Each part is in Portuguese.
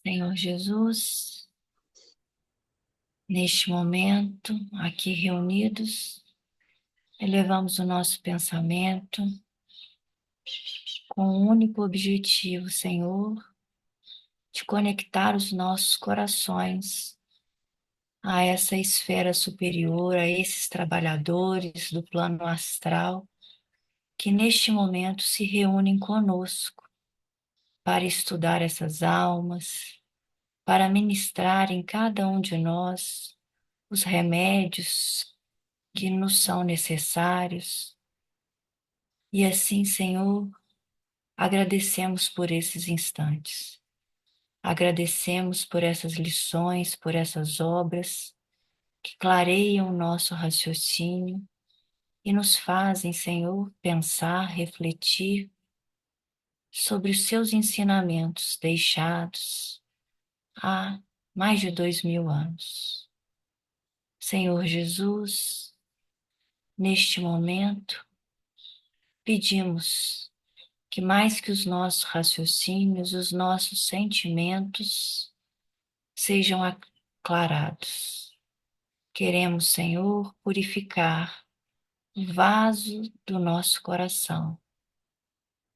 Senhor Jesus, neste momento, aqui reunidos, elevamos o nosso pensamento com um único objetivo, Senhor, de conectar os nossos corações a essa esfera superior, a esses trabalhadores do plano astral que neste momento se reúnem conosco para estudar essas almas, para ministrar em cada um de nós os remédios que nos são necessários. E assim, Senhor, agradecemos por esses instantes. Agradecemos por essas lições, por essas obras que clareiam o nosso raciocínio e nos fazem, Senhor, pensar, refletir sobre os seus ensinamentos deixados há mais de 2000 anos. Senhor Jesus, neste momento, pedimos que mais que os nossos raciocínios, os nossos sentimentos sejam aclarados. Queremos, Senhor, purificar o vaso do nosso coração.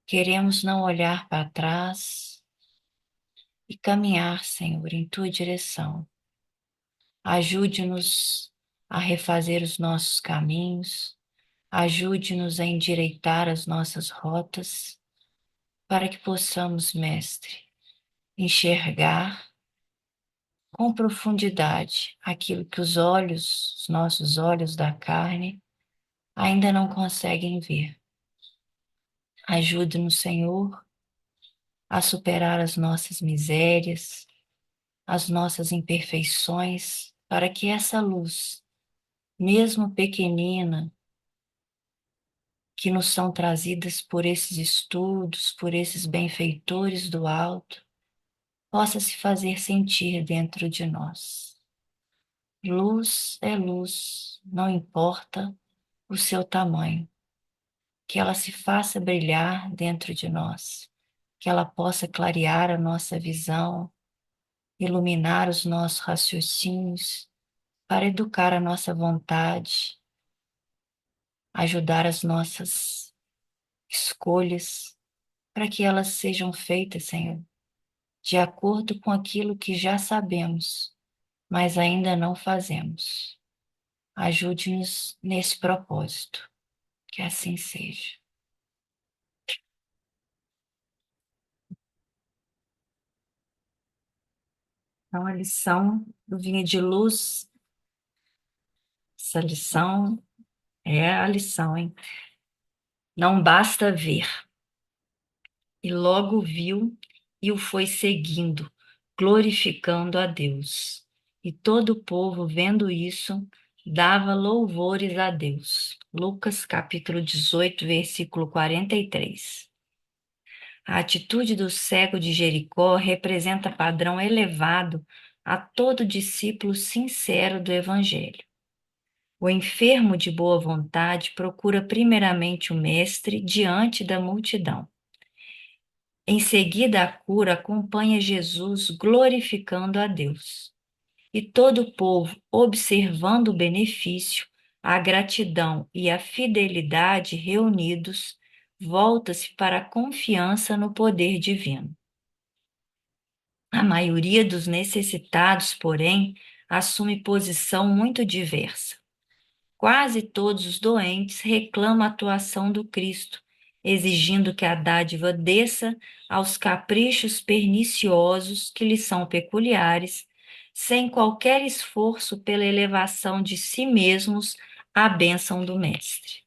Queremos não olhar para trás e caminhar, Senhor, em tua direção. Ajude-nos a refazer os nossos caminhos, ajude-nos a endireitar as nossas rotas, para que possamos, Mestre, enxergar com profundidade aquilo que os nossos olhos da carne, ainda não conseguem ver. Ajude-nos, Senhor, a superar as nossas misérias, as nossas imperfeições, para que essa luz, mesmo pequenina, que nos são trazidas por esses estudos, por esses benfeitores do alto, possa se fazer sentir dentro de nós. Luz é luz, não importa o seu tamanho, que ela se faça brilhar dentro de nós, que ela possa clarear a nossa visão, iluminar os nossos raciocínios, para educar a nossa vontade, ajudar as nossas escolhas, para que elas sejam feitas, Senhor, de acordo com aquilo que já sabemos, mas ainda não fazemos. Ajude-nos nesse propósito, que assim seja. Então, a lição do Vinha de Luz, essa lição é a lição, hein? Não basta ver. E logo viu e o foi seguindo, glorificando a Deus. E todo o povo, vendo isso, dava louvores a Deus. Lucas capítulo 18, versículo 43. A atitude do cego de Jericó representa padrão elevado a todo discípulo sincero do Evangelho. O enfermo de boa vontade procura primeiramente o Mestre diante da multidão. Em seguida, a cura acompanha Jesus glorificando a Deus. E todo o povo, observando o benefício, a gratidão e a fidelidade reunidos, volta-se para a confiança no poder divino. A maioria dos necessitados, porém, assume posição muito diversa. Quase todos os doentes reclamam a atuação do Cristo, exigindo que a dádiva desça aos caprichos perniciosos que lhe são peculiares, sem qualquer esforço pela elevação de si mesmos à bênção do Mestre.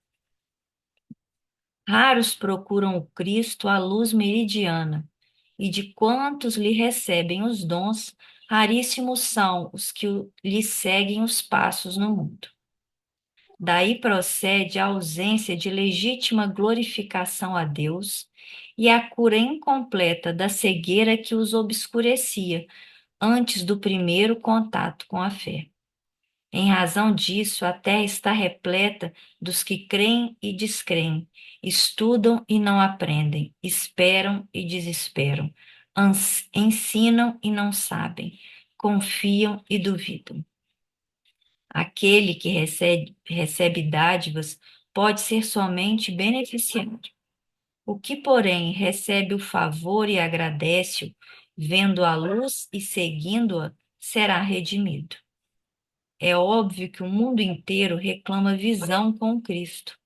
Raros procuram o Cristo à luz meridiana, e de quantos lhe recebem os dons, raríssimos são os que lhe seguem os passos no mundo. Daí procede a ausência de legítima glorificação a Deus e a cura incompleta da cegueira que os obscurecia antes do primeiro contato com a fé. Em razão disso, a terra está repleta dos que creem e descreem, estudam e não aprendem, esperam e desesperam, ensinam e não sabem, confiam e duvidam. Aquele que recebe dádivas pode ser somente beneficiário. O que, porém, recebe o favor e agradece-o, vendo a luz e seguindo-a, será redimido. É óbvio que o mundo inteiro reclama visão com Cristo,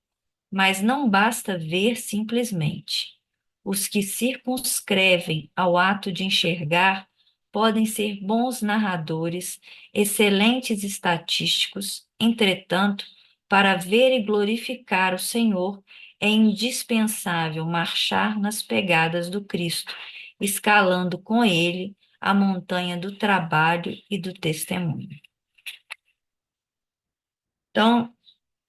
mas não basta ver simplesmente. Os que circunscrevem ao ato de enxergar podem ser bons narradores, excelentes estatísticos, entretanto, para ver e glorificar o Senhor, é indispensável marchar nas pegadas do Cristo, escalando com ele a montanha do trabalho e do testemunho. Então,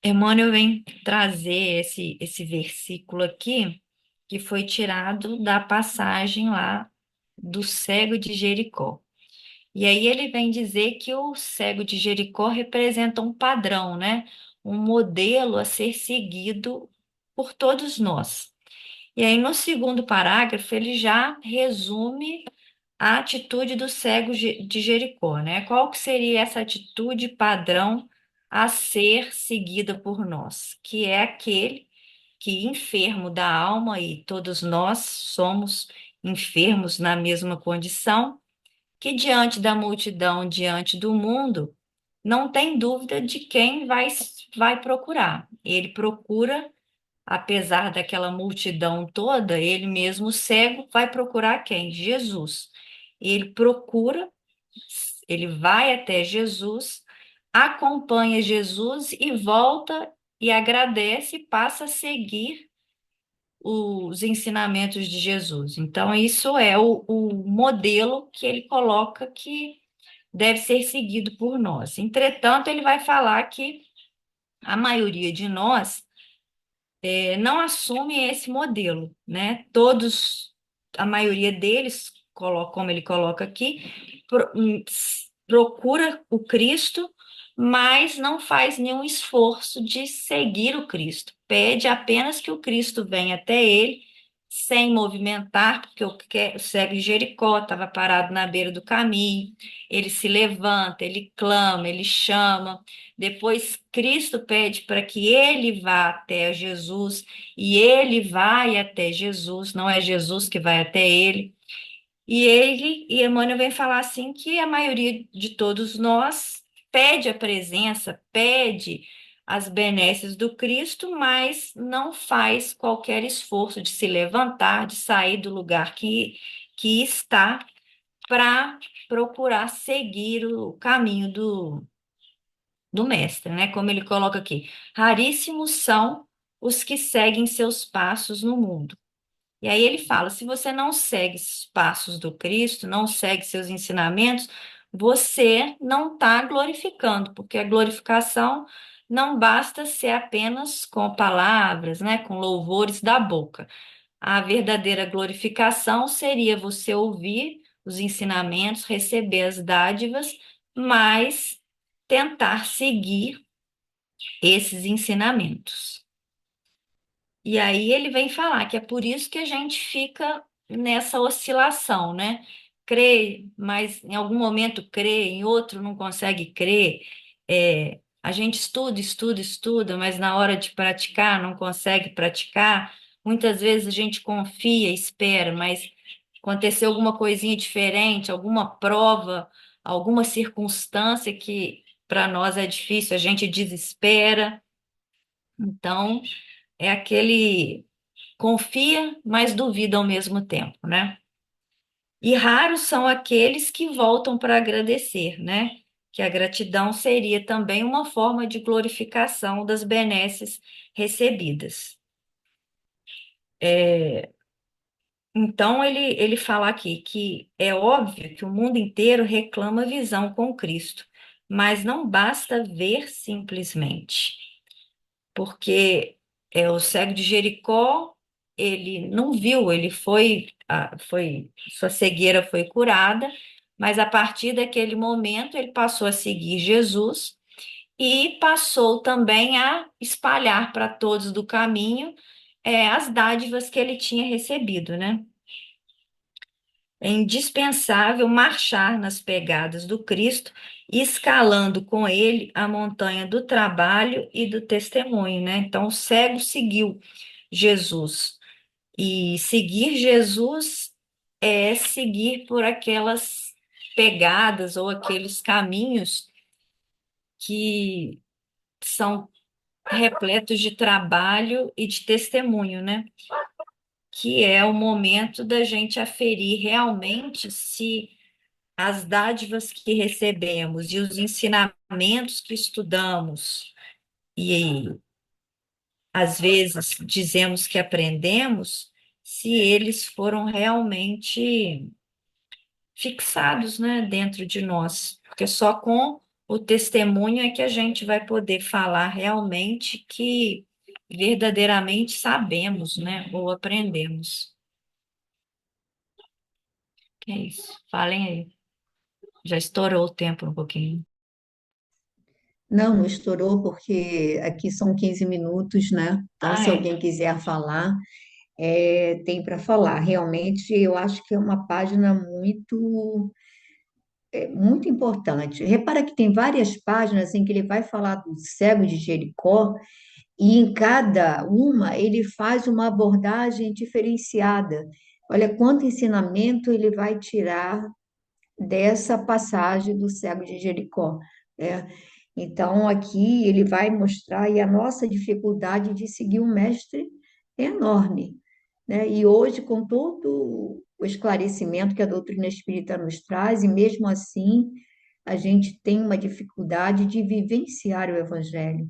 Emmanuel vem trazer esse versículo aqui, que foi tirado da passagem lá do cego de Jericó. E aí ele vem dizer que o cego de Jericó representa um padrão, né? Um modelo a ser seguido por todos nós. E aí no segundo parágrafo ele já resume a atitude do cego de Jericó, né? Qual que seria essa atitude padrão a ser seguida por nós? Que é aquele que, enfermo da alma, e todos nós somos enfermos na mesma condição, que diante da multidão, diante do mundo, não tem dúvida de quem vai procurar. Ele procura, apesar daquela multidão toda, ele mesmo cego vai procurar quem? Jesus. Ele procura, ele vai até Jesus, acompanha Jesus e volta e agradece e passa a seguir os ensinamentos de Jesus. Então, isso é o modelo que ele coloca que deve ser seguido por nós. Entretanto, ele vai falar que a maioria de nós não assume esse modelo, né? Todos, a maioria deles, como ele coloca aqui, procura o Cristo, mas não faz nenhum esforço de seguir o Cristo. Pede apenas que o Cristo venha até ele, sem movimentar, porque o cego de Jericó estava parado na beira do caminho. Ele se levanta, ele clama, ele chama. Depois Cristo pede para que ele vá até Jesus, e ele vai até Jesus, não é Jesus que vai até ele. E Emmanuel vem falar assim que a maioria de todos nós pede a presença, pede as benesses do Cristo, mas não faz qualquer esforço de se levantar, de sair do lugar que está para procurar seguir o caminho do mestre, né? Como ele coloca aqui, raríssimos são os que seguem seus passos no mundo. E aí ele fala: se você não segue os passos do Cristo, não segue seus ensinamentos, você não está glorificando, porque a glorificação não basta ser apenas com palavras, né? Com louvores da boca. A verdadeira glorificação seria você ouvir os ensinamentos, receber as dádivas, mas tentar seguir esses ensinamentos. E aí ele vem falar que é por isso que a gente fica nessa oscilação, né? Crê, mas em algum momento crê, em outro não consegue crer. A gente estuda, estuda, estuda, mas na hora de praticar não consegue praticar. Muitas vezes a gente confia, espera, mas aconteceu alguma coisinha diferente, alguma prova, alguma circunstância que para nós é difícil, a gente desespera. Então, é aquele confia, mas duvida ao mesmo tempo, né? E raros são aqueles que voltam para agradecer, né? Que a gratidão seria também uma forma de glorificação das benesses recebidas. Então, ele fala aqui que é óbvio que o mundo inteiro reclama visão com Cristo, mas não basta ver simplesmente. Porque o cego de Jericó, ele não viu, ele sua cegueira foi curada, mas a partir daquele momento ele passou a seguir Jesus e passou também a espalhar para todos do caminho as dádivas que ele tinha recebido, né? é indispensável marchar nas pegadas do Cristo, escalando com ele a montanha do trabalho e do testemunho, né? Então, o cego seguiu Jesus. E seguir Jesus é seguir por aquelas pegadas ou aqueles caminhos que são repletos de trabalho e de testemunho, né? Que é o momento da gente aferir realmente se as dádivas que recebemos e os ensinamentos que estudamos e às vezes dizemos que aprendemos, se eles foram realmente fixados, né, dentro de nós. Porque só com o testemunho é que a gente vai poder falar realmente que verdadeiramente sabemos, né, ou aprendemos. Que é isso? Falem aí. Já estourou o tempo um pouquinho. Não, não estourou porque aqui são 15 minutos, né? Então, Ah, se é. alguém quiser falar, tem para falar. Realmente, eu acho que é uma página muito importante. Repara que tem várias páginas em que ele vai falar do cego de Jericó, e em cada uma ele faz uma abordagem diferenciada. Olha quanto ensinamento ele vai tirar dessa passagem do cego de Jericó, né? Então, aqui ele vai mostrar aí a nossa dificuldade de seguir um mestre enorme, né? E hoje, com todo o esclarecimento que a doutrina espírita nos traz, e mesmo assim, a gente tem uma dificuldade de vivenciar o evangelho.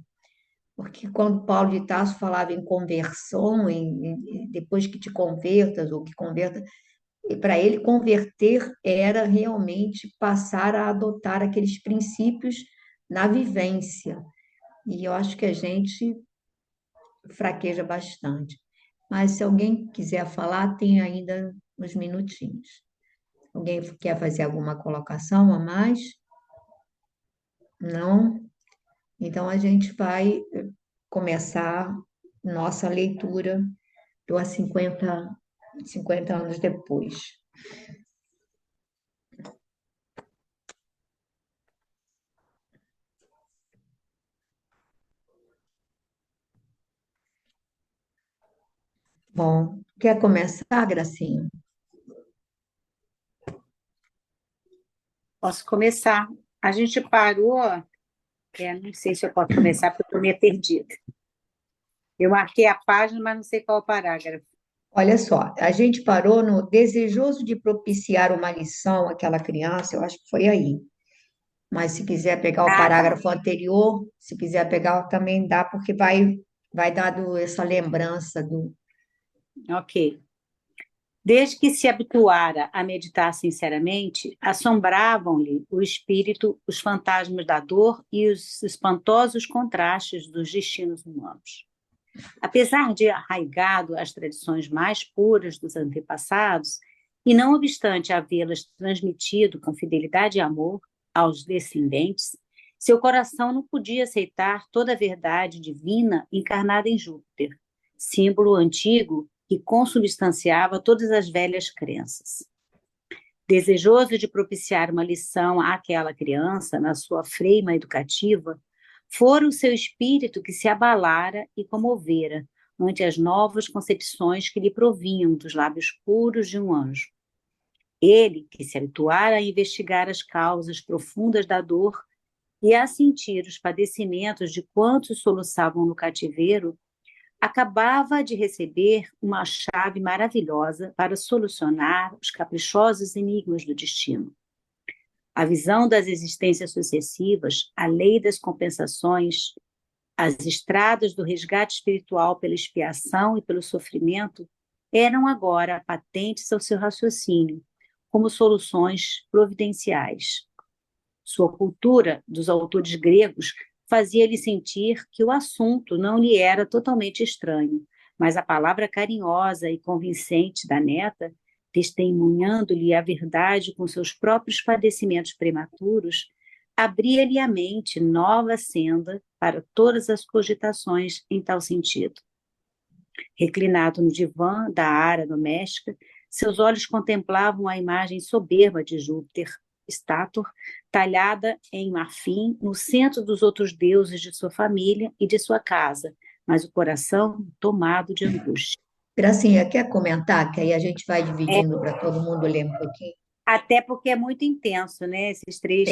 Porque quando Paulo de Tarso falava em conversão, depois que te convertas ou que converta, e para ele, converter era realmente passar a adotar aqueles princípios na vivência. E eu acho que a gente fraqueja bastante. Mas se alguém quiser falar, tem ainda uns minutinhos. Alguém quer fazer alguma colocação a mais? Não? Então a gente vai começar nossa leitura do a 50 anos depois. Bom, quer começar, Gracinha? Posso começar. A gente parou, não sei se eu posso começar, porque eu estou meio perdida. Eu marquei a página, mas não sei qual o parágrafo. Olha só, a gente parou no desejoso de propiciar uma lição àquela criança, eu acho que foi aí. Mas se quiser pegar o Ah, tá. parágrafo anterior, se quiser pegar, também dá, porque vai dando essa lembrança do. Ok. Desde que se habituara a meditar sinceramente, assombravam-lhe o espírito os fantasmas da dor e os espantosos contrastes dos destinos humanos. Apesar de arraigado às tradições mais puras dos antepassados, e não obstante havê-las transmitido com fidelidade e amor aos descendentes, seu coração não podia aceitar toda a verdade divina encarnada em Júpiter, símbolo antigo que consubstanciava todas as velhas crenças. Desejoso de propiciar uma lição àquela criança na sua freima educativa, fora o seu espírito que se abalara e comovera ante as novas concepções que lhe provinham dos lábios puros de um anjo. Ele, que se habituara a investigar as causas profundas da dor e a sentir os padecimentos de quantos soluçavam no cativeiro, acabava de receber uma chave maravilhosa para solucionar os caprichosos enigmas do destino. A visão das existências sucessivas, a lei das compensações, as estradas do resgate espiritual pela expiação e pelo sofrimento eram agora patentes ao seu raciocínio, como soluções providenciais. Sua cultura dos autores gregos fazia-lhe sentir que o assunto não lhe era totalmente estranho, mas a palavra carinhosa e convincente da neta, testemunhando-lhe a verdade com seus próprios padecimentos prematuros, abria-lhe a mente nova senda para todas as cogitações em tal sentido. Reclinado no divã da ara doméstica, Seus olhos contemplavam a imagem soberba de Júpiter, estátua, talhada em marfim, no centro dos outros deuses de sua família e de sua casa, mas o coração tomado de angústia. Gracinha, quer comentar? Que aí a gente vai É, dividindo para todo mundo ler um pouquinho. até porque é muito intenso, né? Esses É, três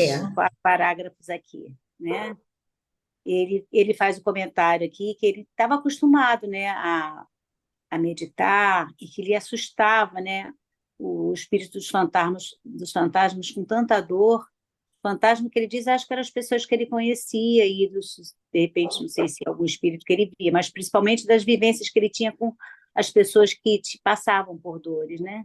parágrafos aqui, né? Ele faz o comentário aqui que ele estava acostumado, né, a meditar e que lhe assustava, né, o espírito dos fantasmas com tanta dor, fantasma que ele diz, acho que eram as pessoas que ele conhecia e de repente não sei se é algum espírito que ele via, mas principalmente das vivências que ele tinha com as pessoas que te passavam por dores, né?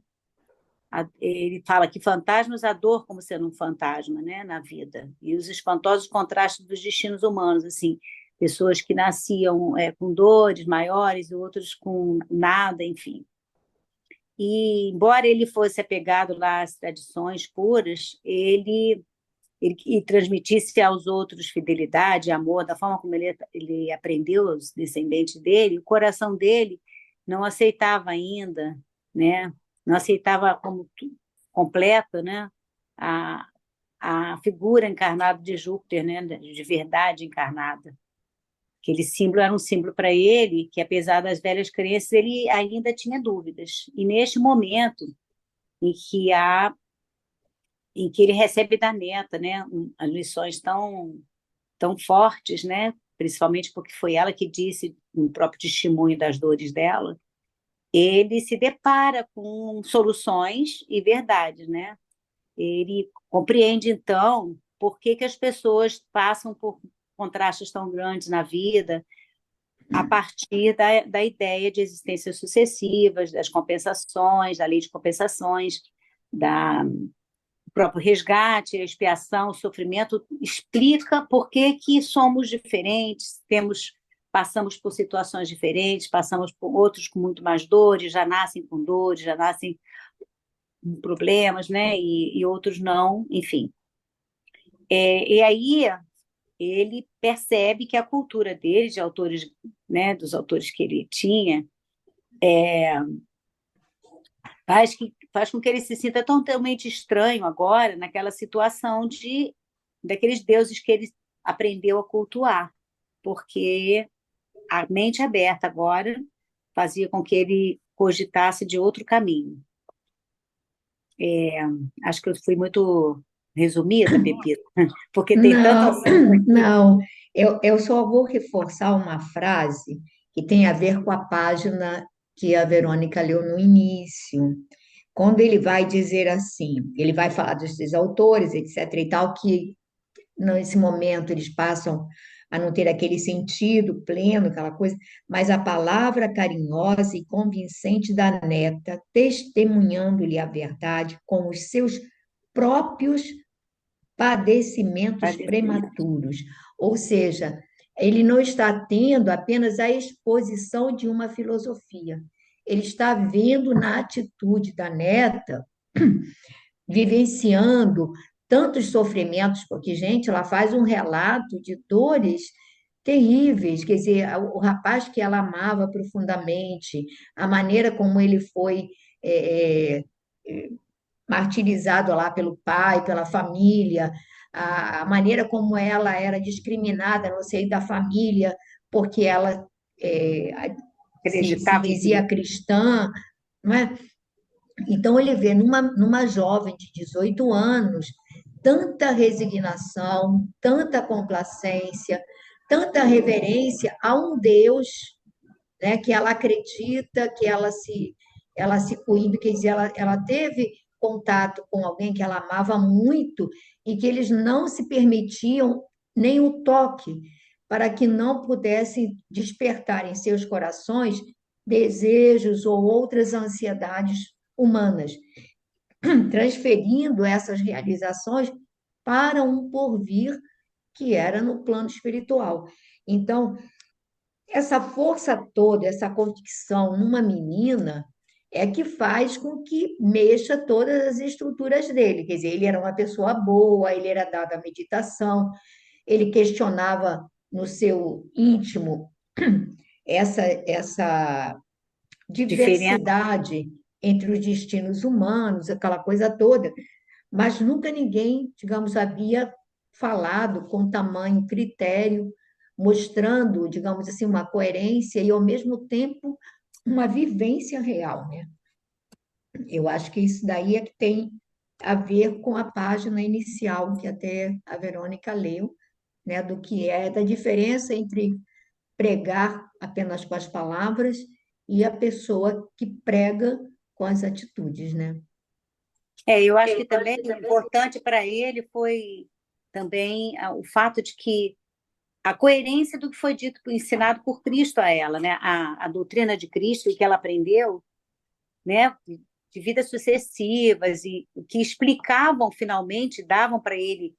Ele fala que fantasmas a dor como sendo um fantasma, né, na vida, e os espantosos contrastes dos destinos humanos, assim, pessoas que nasciam com dores maiores e outros com nada, enfim. E embora ele fosse apegado lá às tradições puras, ele e transmitisse aos outros fidelidade, amor, da forma como ele aprendeu aos descendentes dele, o coração dele não aceitava ainda, né? Não aceitava como completa, né? A, a figura encarnada de Júpiter, né? De verdade encarnada. Aquele símbolo era um símbolo para ele, que apesar das velhas crenças, ele ainda tinha dúvidas. E neste momento em que há em que ele recebe da neta, né, as lições tão fortes, né, principalmente porque foi ela que disse no próprio testemunho das dores dela, ele se depara com soluções e verdades, né? Ele compreende então por que que as pessoas passam por contrastes tão grandes na vida a partir da ideia de existências sucessivas, das compensações, da lei de compensações, da o próprio resgate, a expiação, o sofrimento, explica por que que somos diferentes, passamos por situações diferentes, passamos por outros com muito mais dores, já nascem com problemas, né? E outros não, enfim. E aí ele percebe que a cultura dele, de autores, né, dos autores que ele tinha, faz com que ele se sinta totalmente estranho agora naquela situação daqueles deuses que ele aprendeu a cultuar, porque a mente aberta agora fazia com que ele cogitasse de outro caminho. Acho que eu fui muito resumida, Pepita, porque tem tanto não, assunto aqui. não. Eu só vou reforçar uma frase que tem a ver com a página que a Verônica leu no início. Quando ele vai dizer assim, ele vai falar desses autores, etc. e tal, que nesse momento eles passam a não ter aquele sentido pleno, aquela coisa, mas a palavra carinhosa e convincente da neta, testemunhando-lhe a verdade com os seus próprios padecimentos Padecimento. prematuros. Ou seja, ele não está tendo apenas a exposição de uma filosofia, ele está vendo na atitude da neta vivenciando tantos sofrimentos, porque, gente, ela faz um relato de dores terríveis, quer dizer, o rapaz que ela amava profundamente, a maneira como ele foi é, é, martirizado lá pelo pai, pela família, a maneira como ela era discriminada no seio da família, porque ela se Acreditava em dizia Cristo. cristã, não é? Então, ele vê numa jovem de 18 anos tanta resignação, tanta complacência, tanta reverência a um Deus, né, que ela acredita, que ela se coíbe, quer dizer, ela teve contato com alguém que ela amava muito e que eles não se permitiam nem o toque, para que não pudessem despertar em seus corações desejos ou outras ansiedades humanas, transferindo essas realizações para um porvir que era no plano espiritual. Então, essa força toda, essa convicção numa menina é que faz com que mexa todas as estruturas dele. Quer dizer, ele era uma pessoa boa, ele era dado à meditação, ele questionava no seu íntimo essa Diferença diversidade. entre os destinos humanos, aquela coisa toda, mas nunca ninguém, digamos, havia falado com tamanho critério, mostrando, digamos assim, uma coerência e, ao mesmo tempo, uma vivência real, né? Eu acho que isso daí é que tem a ver com a página inicial que até a Verônica leu, né, do que é da diferença entre pregar apenas com as palavras e a pessoa que prega com as atitudes, né? Eu acho que também importante para ele foi também o fato de que a coerência do que foi dito, ensinado por Cristo a ela, né? A doutrina de Cristo e que ela aprendeu, né? De vidas sucessivas e que explicavam finalmente, davam para ele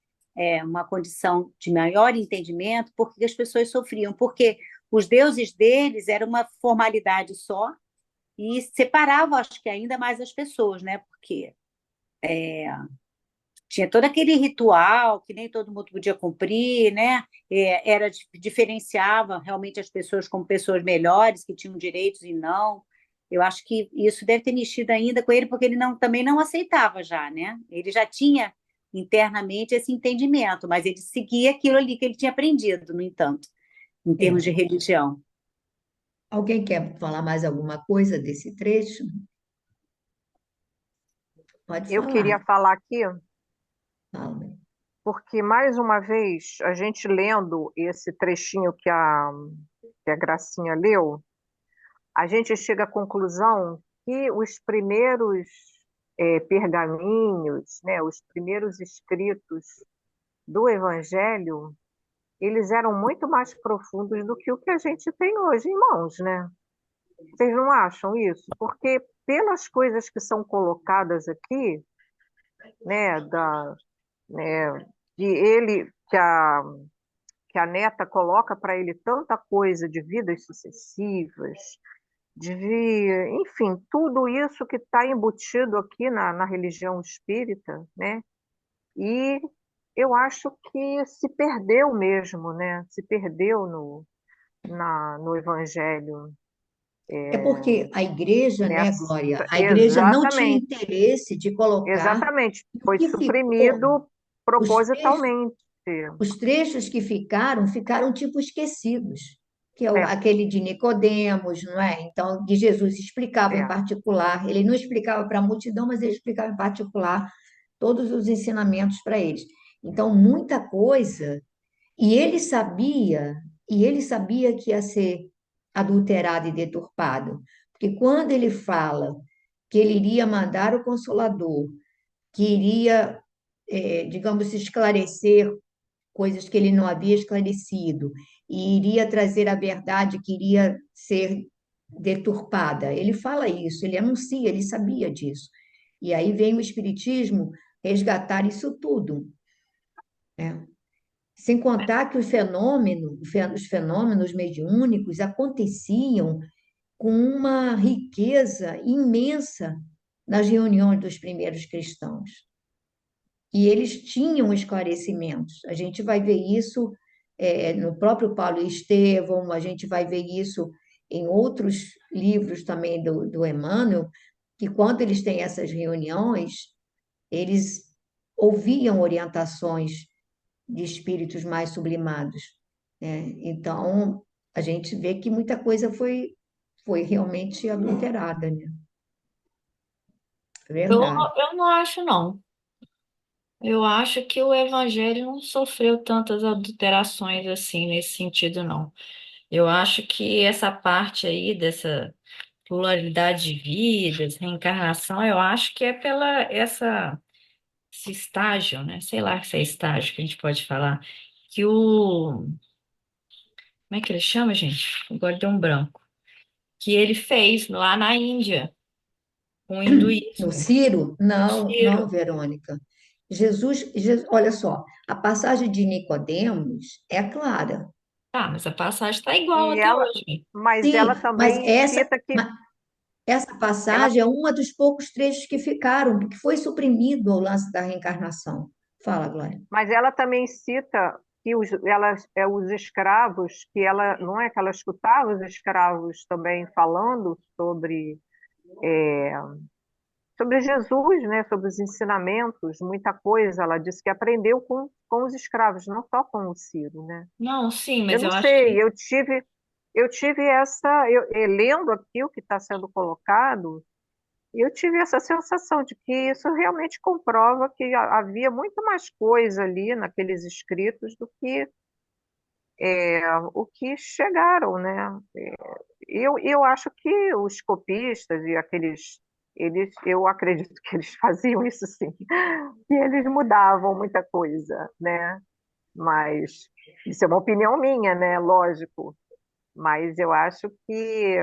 uma condição de maior entendimento, porque as pessoas sofriam, porque os deuses deles eram uma formalidade só e separavam, acho que ainda mais as pessoas, né? Porque tinha todo aquele ritual que nem todo mundo podia cumprir, né? Diferenciava realmente as pessoas como pessoas melhores, que tinham direitos e não. Eu acho que isso deve ter mexido ainda com ele, porque ele também não aceitava já, né? Ele já tinha internamente esse entendimento, mas ele seguia aquilo ali que ele tinha aprendido, no entanto, em termos de É. religião. Alguém quer falar mais alguma coisa desse trecho? Pode Eu queria falar. falar aqui, Fala. porque mais uma vez, a gente lendo esse trechinho que a Gracinha leu, a gente chega à conclusão que os primeiros pergaminhos, né, os primeiros escritos do Evangelho, eles eram muito mais profundos do que o que a gente tem hoje em mãos, né? Vocês não acham isso? Porque pelas coisas que são colocadas aqui, né, né, de ele que a neta coloca para ele tanta coisa de vidas sucessivas, enfim, tudo isso que está embutido aqui na religião espírita, né? E eu acho que se perdeu mesmo, né? Se perdeu no Evangelho. É porque a igreja, né, Nessa, Glória, a igreja não tinha exatamente, interesse de colocar exatamente. o Foi que ficou. suprimido Os trechos, propositalmente. os trechos que ficaram tipo esquecidos, que é É, aquele de Nicodemos, não é? Então, que Jesus explicava em é. particular, ele não explicava para a multidão, mas ele explicava em particular todos os ensinamentos para eles. Então, muita coisa, e ele sabia que ia ser adulterado e deturpado, porque quando ele fala que ele iria mandar o Consolador, que iria, digamos, esclarecer coisas que ele não havia esclarecido, e iria trazer a verdade que iria ser deturpada. Ele fala isso, ele anuncia, ele sabia disso. E aí vem o Espiritismo resgatar isso tudo, né? Sem contar que os fenômenos mediúnicos aconteciam com uma riqueza imensa nas reuniões dos primeiros cristãos. E eles tinham esclarecimentos. A gente vai ver isso no próprio Paulo e Estevão, a gente vai ver isso em outros livros também do Emmanuel, que quando eles têm essas reuniões, eles ouviam orientações de espíritos mais sublimados, né? Então, a gente vê que muita coisa foi realmente adulterada, né? Eu, Verdade. eu não acho, não. Eu acho que o evangelho não sofreu tantas adulterações assim, nesse sentido, não. Eu acho que essa parte aí dessa pluralidade de vidas, reencarnação, eu acho que é pela esse estágio, né? Sei lá se é estágio que a gente pode falar, que como é que ele chama, gente? Agora deu um branco. Que ele fez lá na Índia, com o No hinduísmo. Ciro? O Não, não, Ciro. Verônica. Olha só, a passagem de Nicodemos é clara. Tá, mas a passagem está igual E até ela, hoje. mas Sim, ela também cita que essa ela, passagem é uma dos poucos trechos que ficaram, porque foi suprimido o lance da reencarnação. Fala, Glória. mas ela também cita que os escravos, que ela não é que ela escutava os escravos também falando sobre sobre Jesus, né? Sobre os ensinamentos, muita coisa. Ela disse que aprendeu com os escravos, não só com o Ciro, né? Não, sim, Eu mas não eu acho sei, que. eu tive lendo aqui o que está sendo colocado, eu tive essa sensação de que isso realmente comprova que havia muito mais coisa ali naqueles escritos do que o que chegaram, né? Eu acho que os copistas e eu acredito que eles faziam isso sim, e eles mudavam muita coisa, né? Mas isso é uma opinião minha, né? Lógico. Mas eu acho que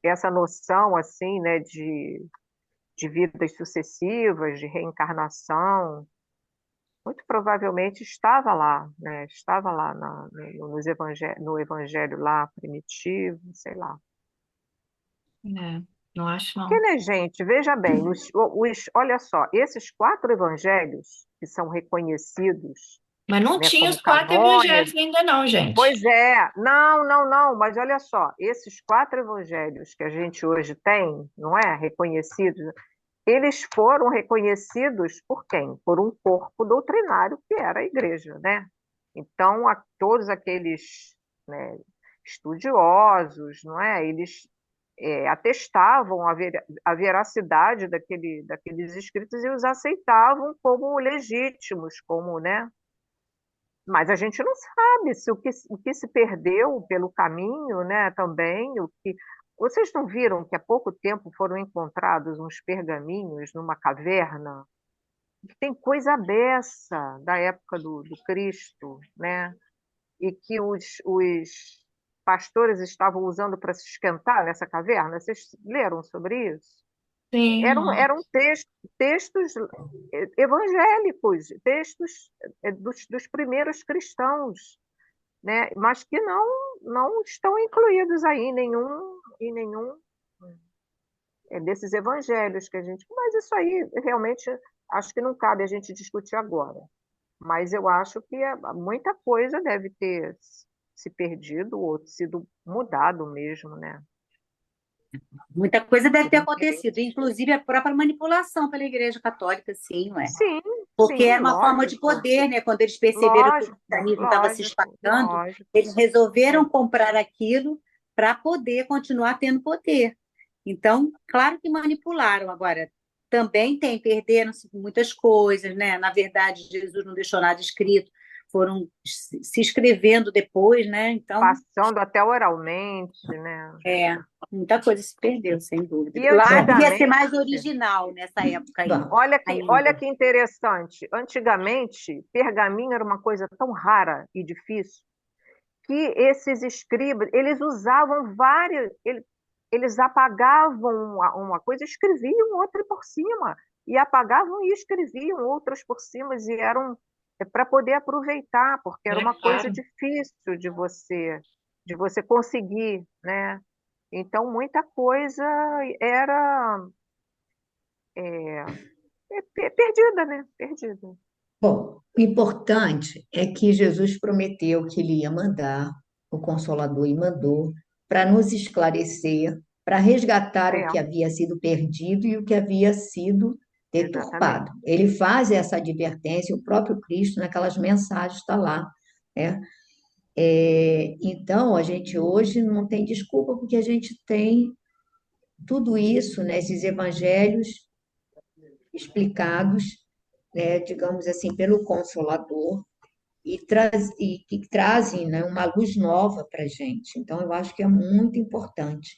essa noção assim, né, de vidas sucessivas, de reencarnação, muito provavelmente estava lá, né? Estava lá no evangelho lá primitivo, sei lá. É, não acho, Porque, não. né, gente, veja bem, olha só, esses 4 evangelhos que são reconhecidos, Mas não né, tinha os como quatro canônicos. evangelhos ainda, não, gente. Pois é, não, não, não, mas olha só, esses 4 evangelhos que a gente hoje tem, não é? Reconhecidos, eles foram reconhecidos por quem? Por um corpo doutrinário que era a igreja, né? Então, todos aqueles, né, estudiosos, não é? Eles atestavam a veracidade daqueles escritos e os aceitavam como legítimos, como, né? Mas a gente não sabe se o que se perdeu pelo caminho, né, também, Vocês não viram que há pouco tempo foram encontrados uns pergaminhos numa caverna? Tem coisa dessa da época do Cristo, né? E que os pastores estavam usando para se esquentar nessa caverna. Vocês leram sobre isso? Sim, Eram textos evangélicos, textos dos primeiros cristãos, né? Mas que não estão incluídos aí em nenhum desses evangelhos que a gente. Mas isso aí realmente acho que não cabe a gente discutir agora. Mas eu acho que muita coisa deve ter se perdido ou sido mudado mesmo, né? Muita coisa deve Por ter acontecido, interesse. inclusive a própria manipulação pela Igreja Católica, sim, ué. Sim, Porque sim, era uma forma de lógico, poder, né? Quando eles perceberam que o lógico, cristianismo estava se lógico, espalhando, lógico. eles resolveram É. comprar aquilo para poder continuar tendo poder. Então, claro que manipularam. Agora, também perderam-se muitas coisas, né? Na verdade, Jesus não deixou nada escrito, foram se escrevendo depois, né? Então, Passando até oralmente, né? é, muita coisa se perdeu, sem dúvida. E Lá Bom, devia ser antigamente, mais original nessa época aí, bom, olha ainda. que interessante, antigamente, pergaminho era uma coisa tão rara e difícil que esses escribas, eles usavam eles apagavam uma coisa, escreviam outra por cima, e apagavam e escreviam outras por cima, e eram para poder aproveitar, porque era é uma coisa claro. difícil de você conseguir, né? Então, muita coisa era perdida, né? Perdida. bom, o importante é que Jesus prometeu que ele ia mandar o Consolador e mandou para nos esclarecer, para resgatar o É, que havia sido perdido e o que havia sido deturpado. exatamente. Ele faz essa advertência, o próprio Cristo, naquelas mensagens está lá, né? Então, a gente hoje não tem desculpa, porque a gente tem tudo isso, né, esses evangelhos explicados, né, digamos assim, pelo Consolador, e que trazem, né, uma luz nova para a gente. Então, eu acho que é muito importante,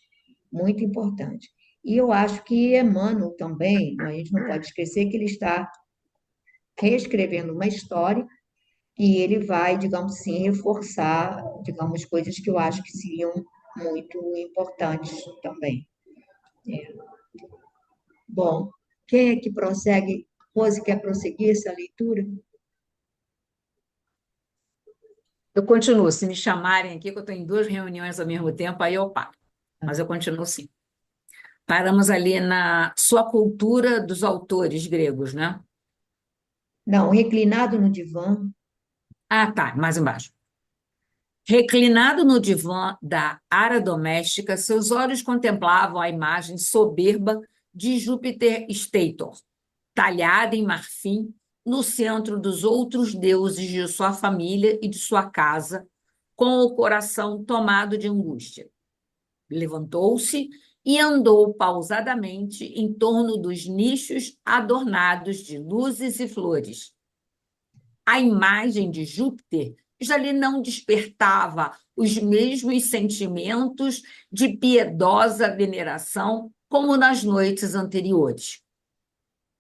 muito importante. E eu acho que Emmanuel também, a gente não pode esquecer que ele está reescrevendo uma história e ele vai, digamos assim, reforçar, digamos, coisas que eu acho que seriam muito importantes também. Bom, quem é que prossegue? Rose, quer prosseguir essa leitura? Eu continuo. Se me chamarem aqui, que eu estou em duas reuniões ao mesmo tempo, aí eu paro. Mas eu continuo sim. Paramos ali na sua cultura dos autores gregos, né? Não, reclinado no divã. Ah, tá, mais embaixo. Reclinado no divã da área doméstica, seus olhos contemplavam a imagem soberba de Júpiter Stator, talhada em marfim, no centro dos outros deuses de sua família e de sua casa, com o coração tomado de angústia. Levantou-se e andou pausadamente em torno dos nichos adornados de luzes e flores. A imagem de Júpiter já lhe não despertava os mesmos sentimentos de piedosa veneração como nas noites anteriores.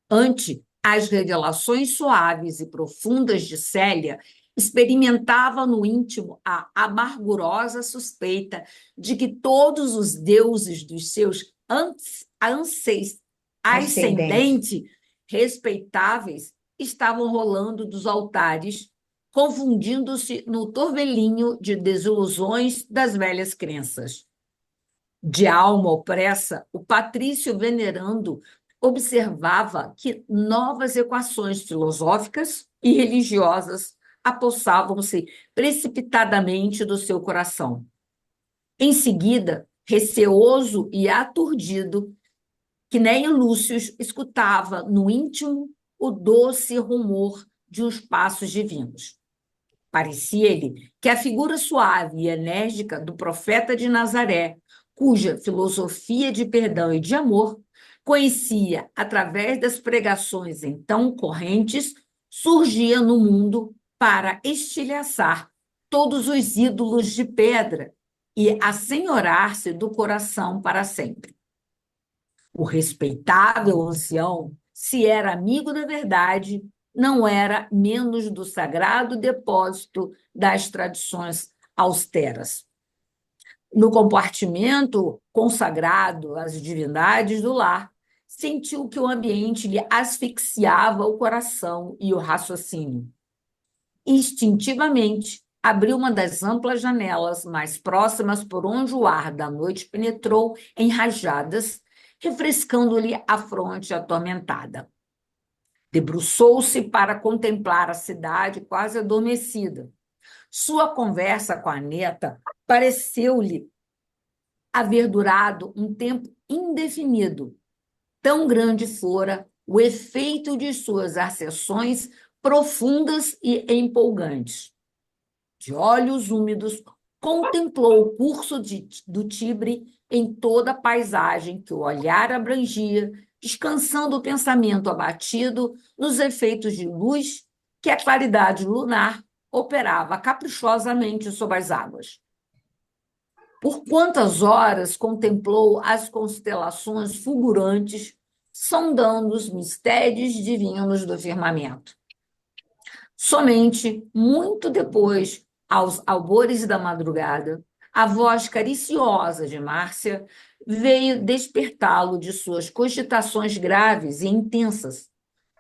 Ante as revelações suaves e profundas de Célia, experimentava no íntimo a amargurosa suspeita de que todos os deuses dos seus Ascendente. ascendentes respeitáveis estavam rolando dos altares, confundindo-se no torvelinho de desilusões das velhas crenças. De alma opressa, o patrício venerando observava que novas equações filosóficas e religiosas apossavam-se precipitadamente do seu coração. Em seguida, receoso e aturdido, Quinéio Lúcio escutava no íntimo o doce rumor de uns passos divinos. Parecia-lhe que a figura suave e enérgica do profeta de Nazaré, cuja filosofia de perdão e de amor conhecia através das pregações então correntes, surgia no mundo para estilhaçar todos os ídolos de pedra e assenhorar-se do coração para sempre. O respeitável ancião, se era amigo da verdade, não era menos do sagrado depósito das tradições austeras. No compartimento consagrado às divindades do lar, sentiu que o ambiente lhe asfixiava o coração e o raciocínio. Instintivamente, abriu uma das amplas janelas mais próximas por onde o ar da noite penetrou em rajadas, refrescando-lhe a fronte atormentada. Debruçou-se para contemplar a cidade quase adormecida. Sua conversa com a neta pareceu-lhe haver durado um tempo indefinido. Tão grande fora o efeito de suas acessões profundas e empolgantes. De olhos úmidos, contemplou o curso do Tibre em toda a paisagem que o olhar abrangia, descansando o pensamento abatido nos efeitos de luz que a claridade lunar operava caprichosamente sobre as águas. Por quantas horas contemplou as constelações fulgurantes, sondando os mistérios divinos do firmamento. Somente muito depois, aos albores da madrugada, a voz cariciosa de Márcia veio despertá-lo de suas cogitações graves e intensas,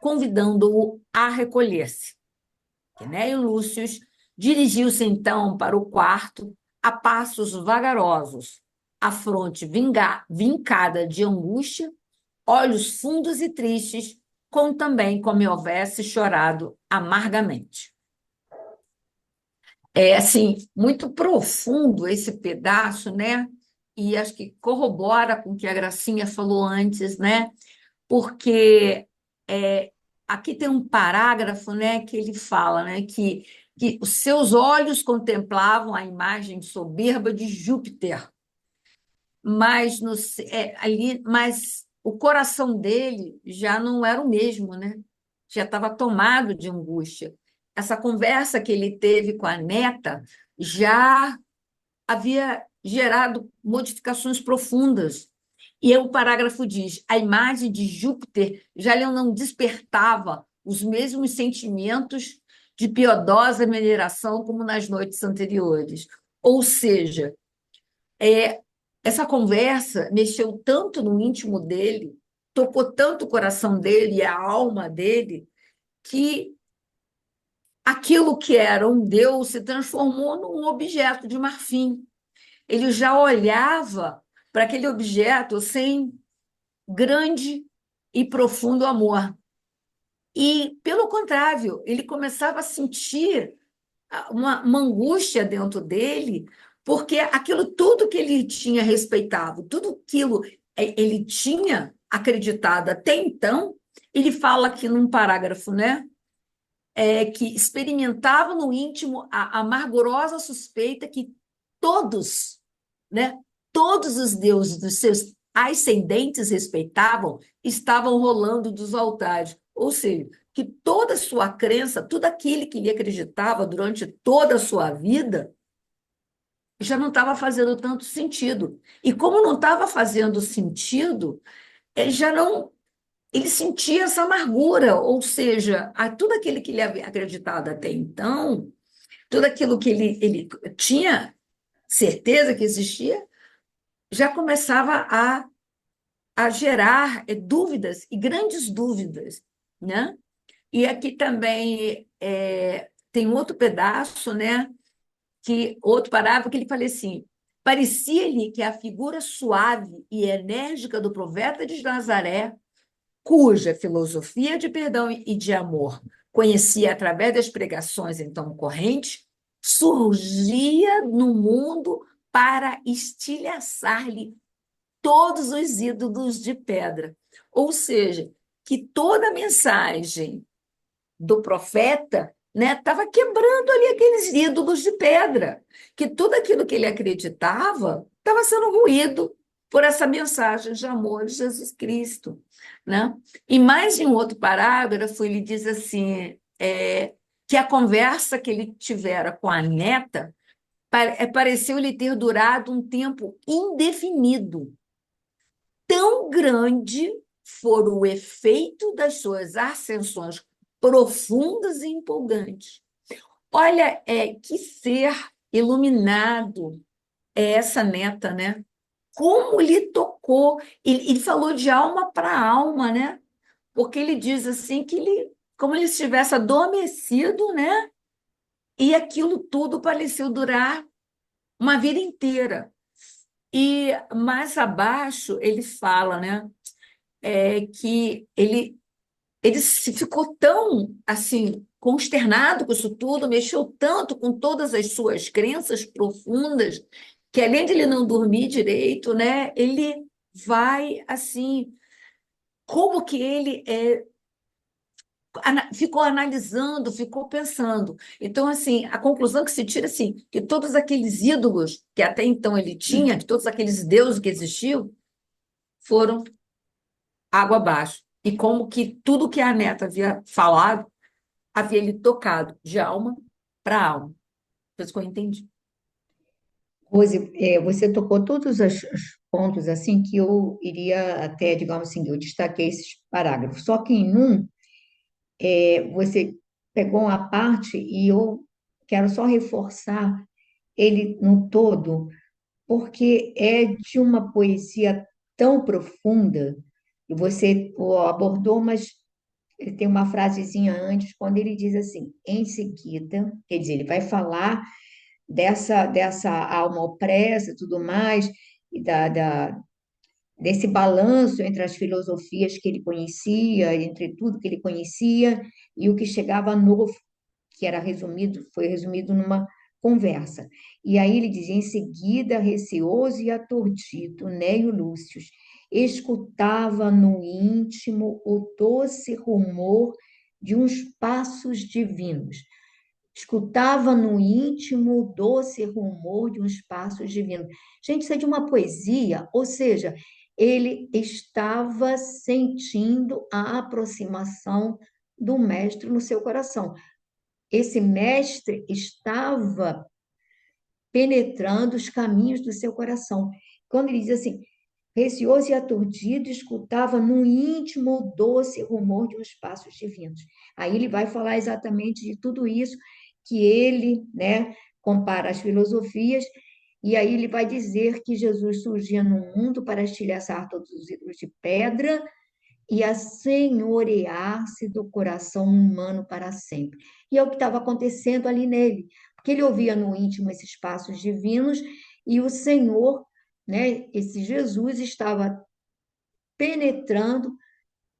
convidando-o a recolher-se. Quinéio Lúcio dirigiu-se então para o quarto a passos vagarosos, a fronte vincada de angústia, olhos fundos e tristes, como também como houvesse chorado amargamente. É assim, muito profundo esse pedaço, né? E acho que corrobora com o que a Gracinha falou antes, né? Porque aqui tem um parágrafo, né, que ele fala, né, que os seus olhos contemplavam a imagem soberba de Júpiter, mas mas o coração dele já não era o mesmo, né? Já estava tomado de angústia. Essa conversa que ele teve com a neta já havia gerado modificações profundas. E aí o parágrafo diz: a imagem de Júpiter já lhe não despertava os mesmos sentimentos de piedosa veneração como nas noites anteriores. Ou seja, essa conversa mexeu tanto no íntimo dele, tocou tanto o coração dele e a alma dele, que aquilo que era um Deus se transformou num objeto de marfim. Ele já olhava para aquele objeto sem grande e profundo amor. E, pelo contrário, ele começava a sentir uma angústia dentro dele, porque aquilo tudo que ele tinha respeitado, tudo aquilo ele tinha acreditado até então, ele fala aqui num parágrafo, né? Que experimentava no íntimo a amargurosa suspeita que todos, né, todos os deuses dos seus ascendentes respeitavam, estavam rolando dos altares. Ou seja, que toda a sua crença, tudo aquilo que ele acreditava durante toda a sua vida, já não estava fazendo tanto sentido. E como não estava fazendo sentido, ele já não ele sentia essa amargura, ou seja, tudo aquilo que ele havia acreditado até então, tudo aquilo que ele tinha certeza que existia, já começava a gerar dúvidas, e grandes dúvidas, né? E aqui também tem outro pedaço, né? Outro parágrafo que ele fala assim: parecia-lhe que a figura suave e enérgica do profeta de Nazaré, cuja filosofia de perdão e de amor conhecia através das pregações então correntes, surgia no mundo para estilhaçar-lhe todos os ídolos de pedra. Ou seja, que toda a mensagem do profeta, né, estava quebrando ali aqueles ídolos de pedra, que tudo aquilo que ele acreditava estava sendo ruído por essa mensagem de amor de Jesus Cristo, né? E mais em um outro parágrafo ele diz assim, que a conversa que ele tivera com a neta pareceu-lhe ter durado um tempo indefinido. Tão grande for o efeito das suas ascensões profundas e empolgantes. Olha, que ser iluminado é essa neta, né? Como lhe tocou. Ele falou de alma para alma, né? Porque ele diz assim que como ele estivesse adormecido, né? E aquilo tudo pareceu durar uma vida inteira. E mais abaixo ele fala, né? Que ele ficou tão assim consternado com isso tudo, mexeu tanto com todas as suas crenças profundas, que além de ele não dormir direito, né, ele vai assim, como que ele ficou analisando, ficou pensando. Então, assim, a conclusão que se tira assim, que todos aqueles ídolos que até então ele tinha, que todos aqueles deuses que existiam, foram água abaixo. E como que tudo que a neta havia falado havia lhe tocado de alma para alma. Foi isso que eu entendi. Rose, você tocou todos os pontos assim que eu iria até, digamos assim, eu destaquei esses parágrafos. Só que em um, você pegou uma parte e eu quero só reforçar ele no todo, porque é de uma poesia tão profunda, e você o abordou, mas ele tem uma frasezinha antes, quando ele diz assim, em seguida, quer dizer, ele vai falar dessa alma opressa e tudo mais, e desse balanço entre as filosofias que ele conhecia, entre tudo que ele conhecia e o que chegava novo, que era resumido, foi resumido numa conversa. E aí ele diz, em seguida, receoso e aturdido, Néio Lúcio escutava no íntimo o doce rumor de uns passos divinos. Escutava no íntimo o doce rumor de uns passos divinos. Gente, isso é de uma poesia, ou seja, ele estava sentindo a aproximação do mestre no seu coração. Esse mestre estava penetrando os caminhos do seu coração. Quando ele diz assim, receoso e aturdido, escutava no íntimo o doce rumor de uns passos divinos. Aí ele vai falar exatamente de tudo isso que ele, né, compara as filosofias, e aí ele vai dizer que Jesus surgia no mundo para estilhaçar todos os ídolos de pedra e a senhorear-se do coração humano para sempre. E é o que estava acontecendo ali nele, porque ele ouvia no íntimo esses passos divinos e o Senhor, né, esse Jesus estava penetrando,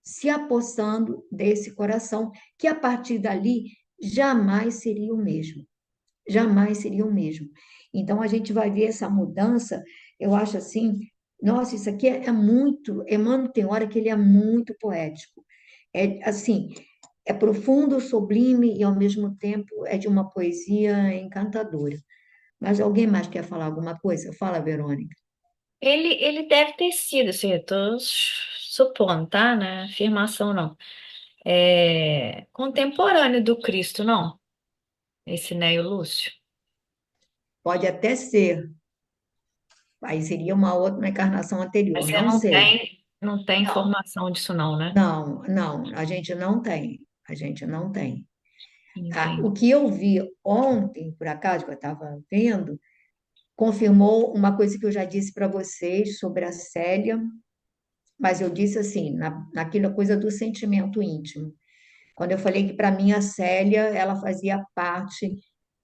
se apossando desse coração, que a partir dali jamais seria o mesmo. jamais seria o mesmo. Então, a gente vai ver essa mudança, eu acho assim, nossa, isso aqui é muito, Emmanuel tem hora que ele é muito poético. É assim, é profundo, sublime e ao mesmo tempo é de uma poesia encantadora. Mas alguém mais quer falar alguma coisa? Fala, Verônica. Ele deve ter sido, assim, eu tô supondo, tá? Né? Afirmação não. Contemporâneo do Cristo, não? Esse Neio Lúcio. Pode até ser, aí seria uma outra encarnação Mas anterior, você não sei. não tem Não, informação disso, não, né? não, a gente não tem, a gente não tem. Ah, o Entendi. que eu vi ontem, por acaso, que eu estava vendo, confirmou uma coisa que eu já disse para vocês sobre a Célia, mas eu disse assim, naquela coisa do sentimento íntimo. Quando eu falei que para mim a Célia, ela fazia parte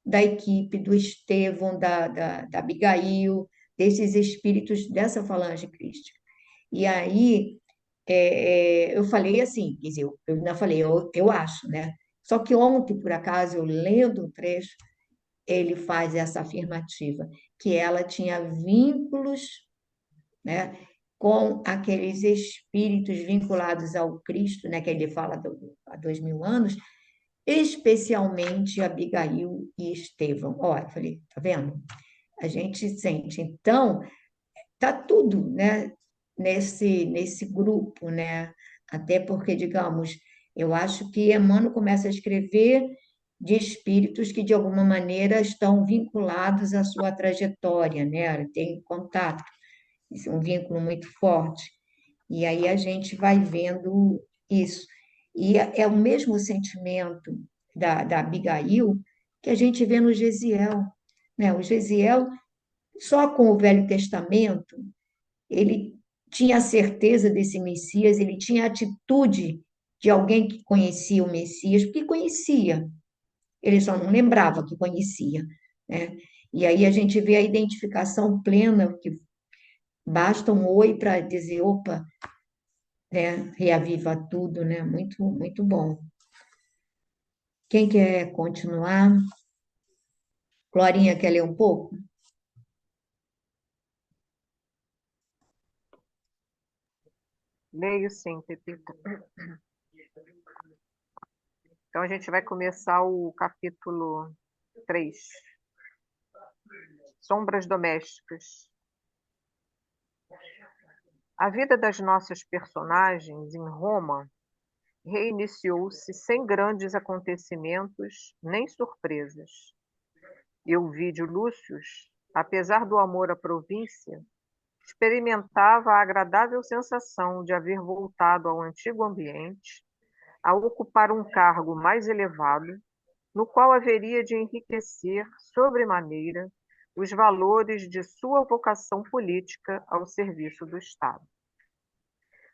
da equipe do Estevão, da Abigail, desses espíritos dessa falange crística. E aí eu falei assim, quer dizer, eu ainda falei, eu acho, né? Só que ontem, por acaso, eu lendo um trecho, ele faz essa afirmativa, que ela tinha vínculos, né, com aqueles espíritos vinculados ao Cristo, né, que ele fala há 2000 anos, especialmente Abigail e Estevão. Olha, eu falei, tá vendo? A gente sente. Então, tá tudo, né, nesse grupo, né? Até porque, digamos, eu acho que Emmanuel começa a escrever de espíritos que, de alguma maneira, estão vinculados à sua trajetória, né? Tem contato, isso é um vínculo muito forte. E aí a gente vai vendo isso. E é o mesmo sentimento da Abigail que a gente vê no Gesiel, né? O Gesiel, só com o Velho Testamento, ele tinha a certeza desse Messias, ele tinha a atitude de alguém que conhecia o Messias, porque conhecia, ele só não lembrava que conhecia, né? E aí a gente vê a identificação plena, que basta um oi para dizer, opa, né? Reaviva tudo, né? Muito, muito bom. Quem quer continuar? Glorinha quer ler um pouco? Leio sim, Pepita. Então a gente vai começar o capítulo 3. Sombras domésticas. A vida das nossas personagens em Roma reiniciou-se sem grandes acontecimentos nem surpresas. E Ovídio Lúcius, apesar do amor à província, experimentava a agradável sensação de haver voltado ao antigo ambiente, a ocupar um cargo mais elevado, no qual haveria de enriquecer sobremaneira os valores de sua vocação política ao serviço do Estado.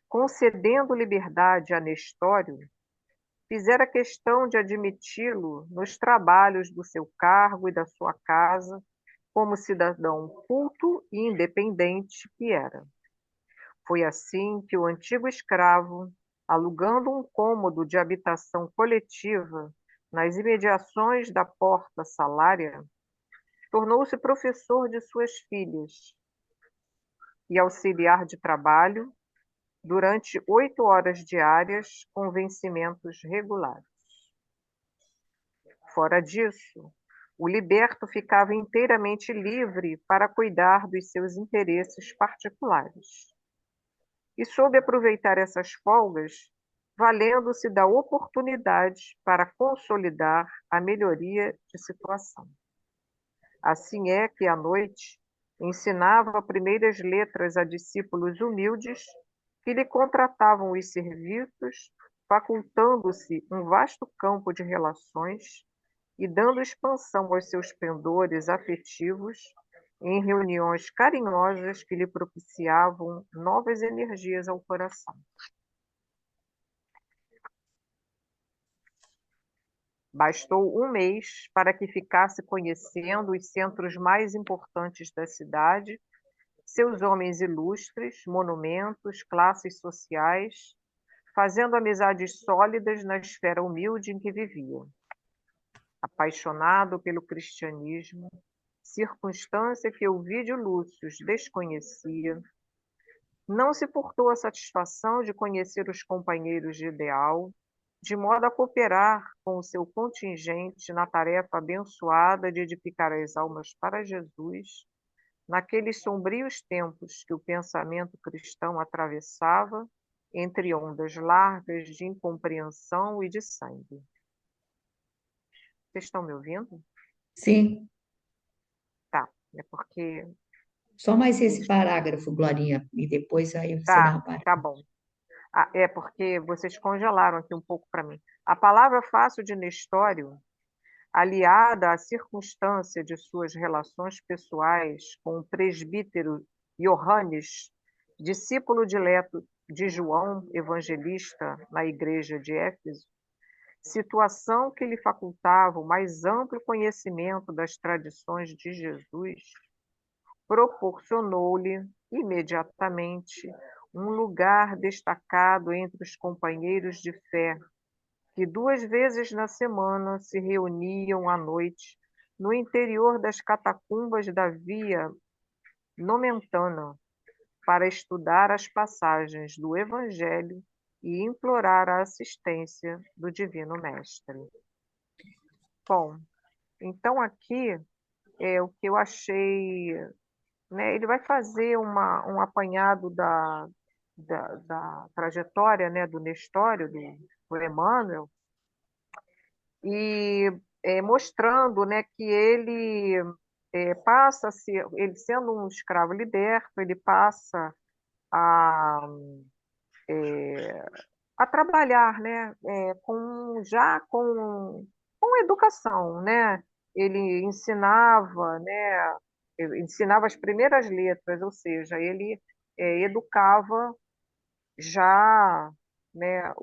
Concedendo liberdade a Nestório, fizera questão de admiti-lo nos trabalhos do seu cargo e da sua casa, como cidadão culto e independente que era. Foi assim que o antigo escravo, alugando um cômodo de habitação coletiva nas imediações da Porta Salária, tornou-se professor de suas filhas e auxiliar de trabalho durante 8 horas diárias com vencimentos regulares. Fora disso, o liberto ficava inteiramente livre para cuidar dos seus interesses particulares e soube aproveitar essas folgas, valendo-se da oportunidade para consolidar a melhoria de situação. Assim é que, à noite, ensinava primeiras letras a discípulos humildes que lhe contratavam os serviços, facultando-se um vasto campo de relações e dando expansão aos seus pendores afetivos em reuniões carinhosas que lhe propiciavam novas energias ao coração. Bastou um mês para que ficasse conhecendo os centros mais importantes da cidade, seus homens ilustres, monumentos, classes sociais, fazendo amizades sólidas na esfera humilde em que vivia. apaixonado pelo cristianismo, circunstância que Ovídio Lúcio desconhecia, não se furtou a satisfação de conhecer os companheiros de ideal, de modo a cooperar com o seu contingente na tarefa abençoada de edificar as almas para Jesus, naqueles sombrios tempos que o pensamento cristão atravessava, entre ondas largas de incompreensão e de sangue. Vocês estão me ouvindo? Sim, Tá, é porque... só mais esse parágrafo, Glorinha, e depois aí você dá Tá, uma parada. tá bom. É porque vocês congelaram aqui um pouco para mim. A palavra fácil de Nestório, aliada à circunstância de suas relações pessoais com o presbítero Iohannes, discípulo dileto de João Evangelista na igreja de Éfeso, situação que lhe facultava o mais amplo conhecimento das tradições de Jesus, proporcionou-lhe imediatamente um lugar destacado entre os companheiros de fé, que 2 vezes na semana se reuniam à noite no interior das catacumbas da Via Nomentana para estudar as passagens do Evangelho e implorar a assistência do Divino Mestre. Bom, então aqui é o que eu achei, né? Ele vai fazer um apanhado da trajetória, né, do Nestório, do Emmanuel, e mostrando, né, que ele passa a ser, ele sendo um escravo liberto, ele passa a, a trabalhar, né, com educação, né? Ele ensinava, né, ele ensinava as primeiras letras, ou seja, ele educava já, né,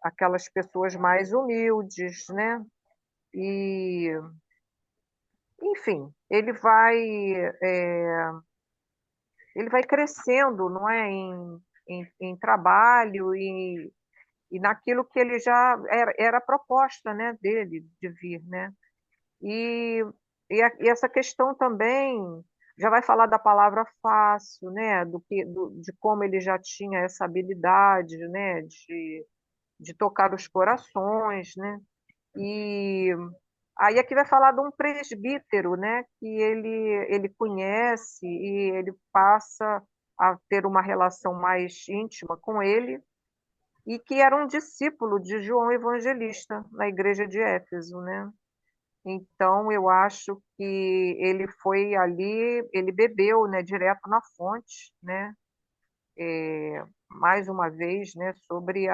aquelas pessoas mais humildes, né? E, enfim, ele vai crescendo, não é, em trabalho e naquilo que ele já era a proposta, né, dele de vir, né? E, e essa questão também já vai falar da palavra fácil, né, de como ele já tinha essa habilidade, né, de tocar os corações, né? E aí aqui vai falar de um presbítero, né, que ele conhece e ele passa a ter uma relação mais íntima com ele, e que era um discípulo de João Evangelista na igreja de Éfeso, né? Então eu acho que ele foi ali, ele bebeu, né, direto na fonte, né? Mais uma vez, né, sobre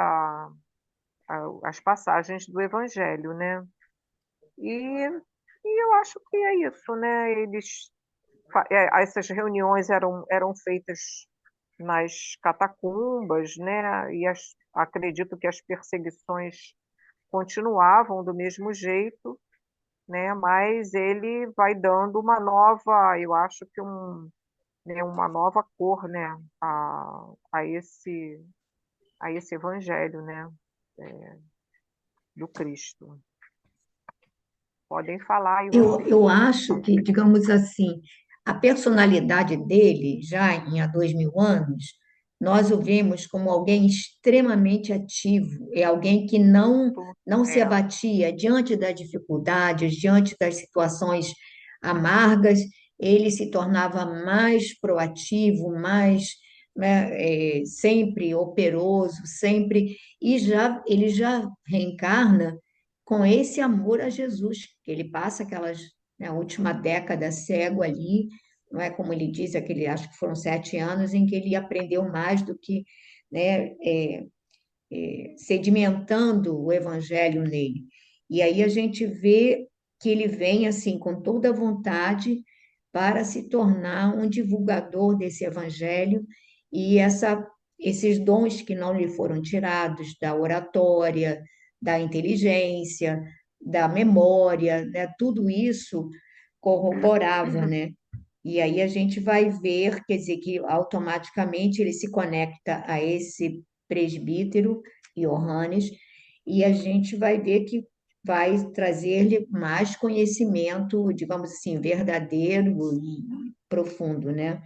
as passagens do Evangelho, né? E, e eu acho que é isso, né? Essas reuniões eram feitas nas catacumbas, né? E acredito que as perseguições continuavam do mesmo jeito, né? Mas ele vai dando uma nova, eu acho que né, uma nova cor, né? A esse evangelho, né? Do Cristo. Podem falar aí. Eu acho que, digamos assim, a personalidade dele, já em há 2000 anos, nós o vemos como alguém extremamente ativo, é alguém que não se É, abatia diante das dificuldades, diante das situações amargas, ele se tornava mais proativo, mais, né, sempre operoso, sempre, ele já reencarna com esse amor a Jesus, que ele passa aquelas, né, a última década cego ali, não é como ele diz, aquele, acho que foram 7 anos em que ele aprendeu mais do que, né, sedimentando o evangelho nele. E aí a gente vê que ele vem assim com toda a vontade para se tornar um divulgador desse evangelho e esses dons que não lhe foram tirados da oratória, da inteligência, da memória, né? Tudo isso corroborava, né? E aí a gente vai ver, quer dizer, que automaticamente ele se conecta a esse presbítero Iohannes, e a gente vai ver que vai trazer-lhe mais conhecimento, digamos assim, verdadeiro e profundo, né?